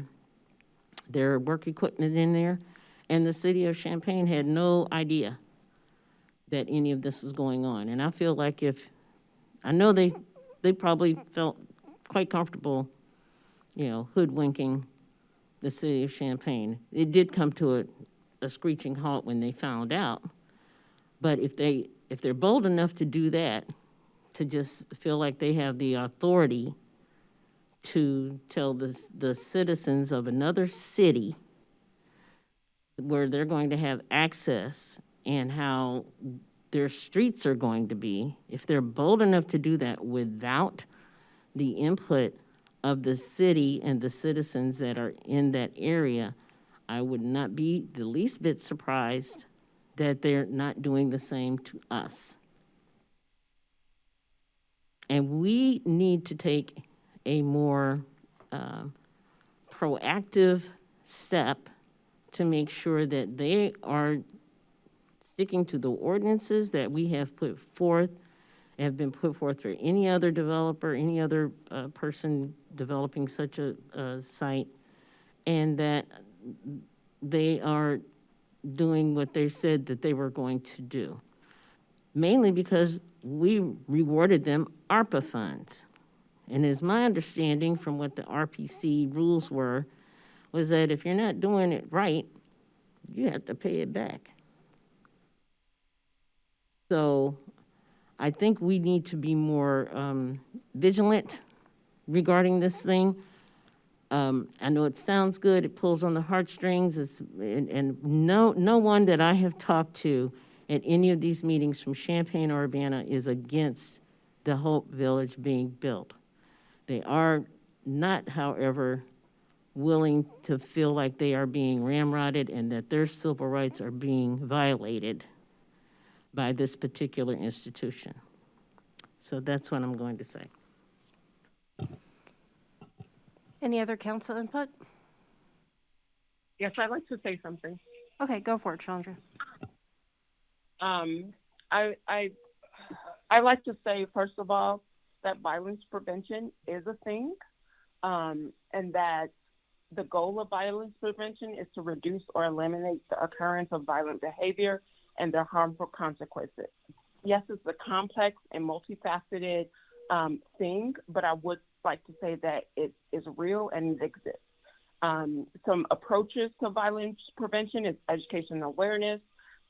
work equipment in there, and the city of Champaign had no idea that any of this is going on. And I feel like I know they probably felt quite comfortable, hoodwinking the city of Champaign. It did come to a screeching halt when they found out. But if they're bold enough to do that, to just feel like they have the authority to tell the citizens of another city where they're going to have access and how their streets are going to be, if they're bold enough to do that without the input of the city and the citizens that are in that area, I would not be the least bit surprised that they're not doing the same to us. And we need to take a more proactive step to make sure that they are sticking to the ordinances that we have put forth, have been put forth for any other developer, any other person developing such a site, and that they are doing what they said that they were going to do. Mainly because we rewarded them ARPA funds. And it's my understanding from what the RPC rules were, was that if you're not doing it right, you have to pay it back. So I think we need to be more vigilant regarding this thing. I know it sounds good, it pulls on the heartstrings, and no one that I have talked to at any of these meetings from Champaign or Urbana is against the Hope Village being built. They are not, however, willing to feel like they are being ramrodded and that their civil rights are being violated by this particular institution. So that's what I'm going to say. Any other council input? Yes, I'd like to say something. Okay, go for it, Chandra. I like to say, first of all, that violence prevention is a thing, and that the goal of violence prevention is to reduce or eliminate the occurrence of violent behavior and their harmful consequences. Yes, it's a complex and multifaceted thing, but I would like to say that it is real and it exists. Some approaches to violence prevention is education and awareness,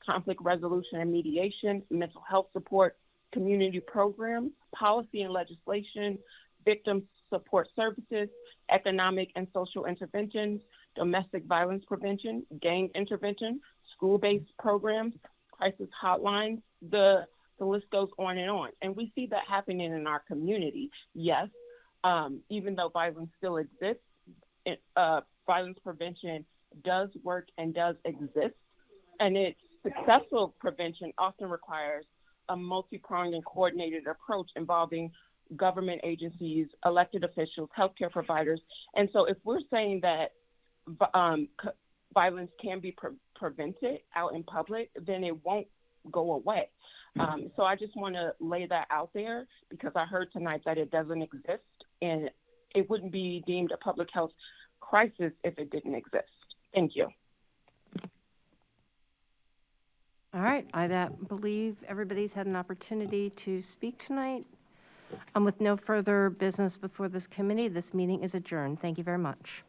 conflict resolution and mediation, mental health support, community programs, policy and legislation, victim support services, economic and social interventions, domestic violence prevention, gang intervention, school-based programs, crisis hotlines. The list goes on and on. And we see that happening in our community. Yes, even though violence still exists, violence prevention does work and does exist. And its successful prevention often requires a multi-pronged and coordinated approach involving government agencies, elected officials, healthcare providers. And so if we're saying that violence can be prevented out in public, then it won't go away. So I just want to lay that out there because I heard tonight that it doesn't exist and it wouldn't be deemed a public health crisis if it didn't exist. Thank you. All right, I believe everybody's had an opportunity to speak tonight. With no further business before this committee, this meeting is adjourned. Thank you very much.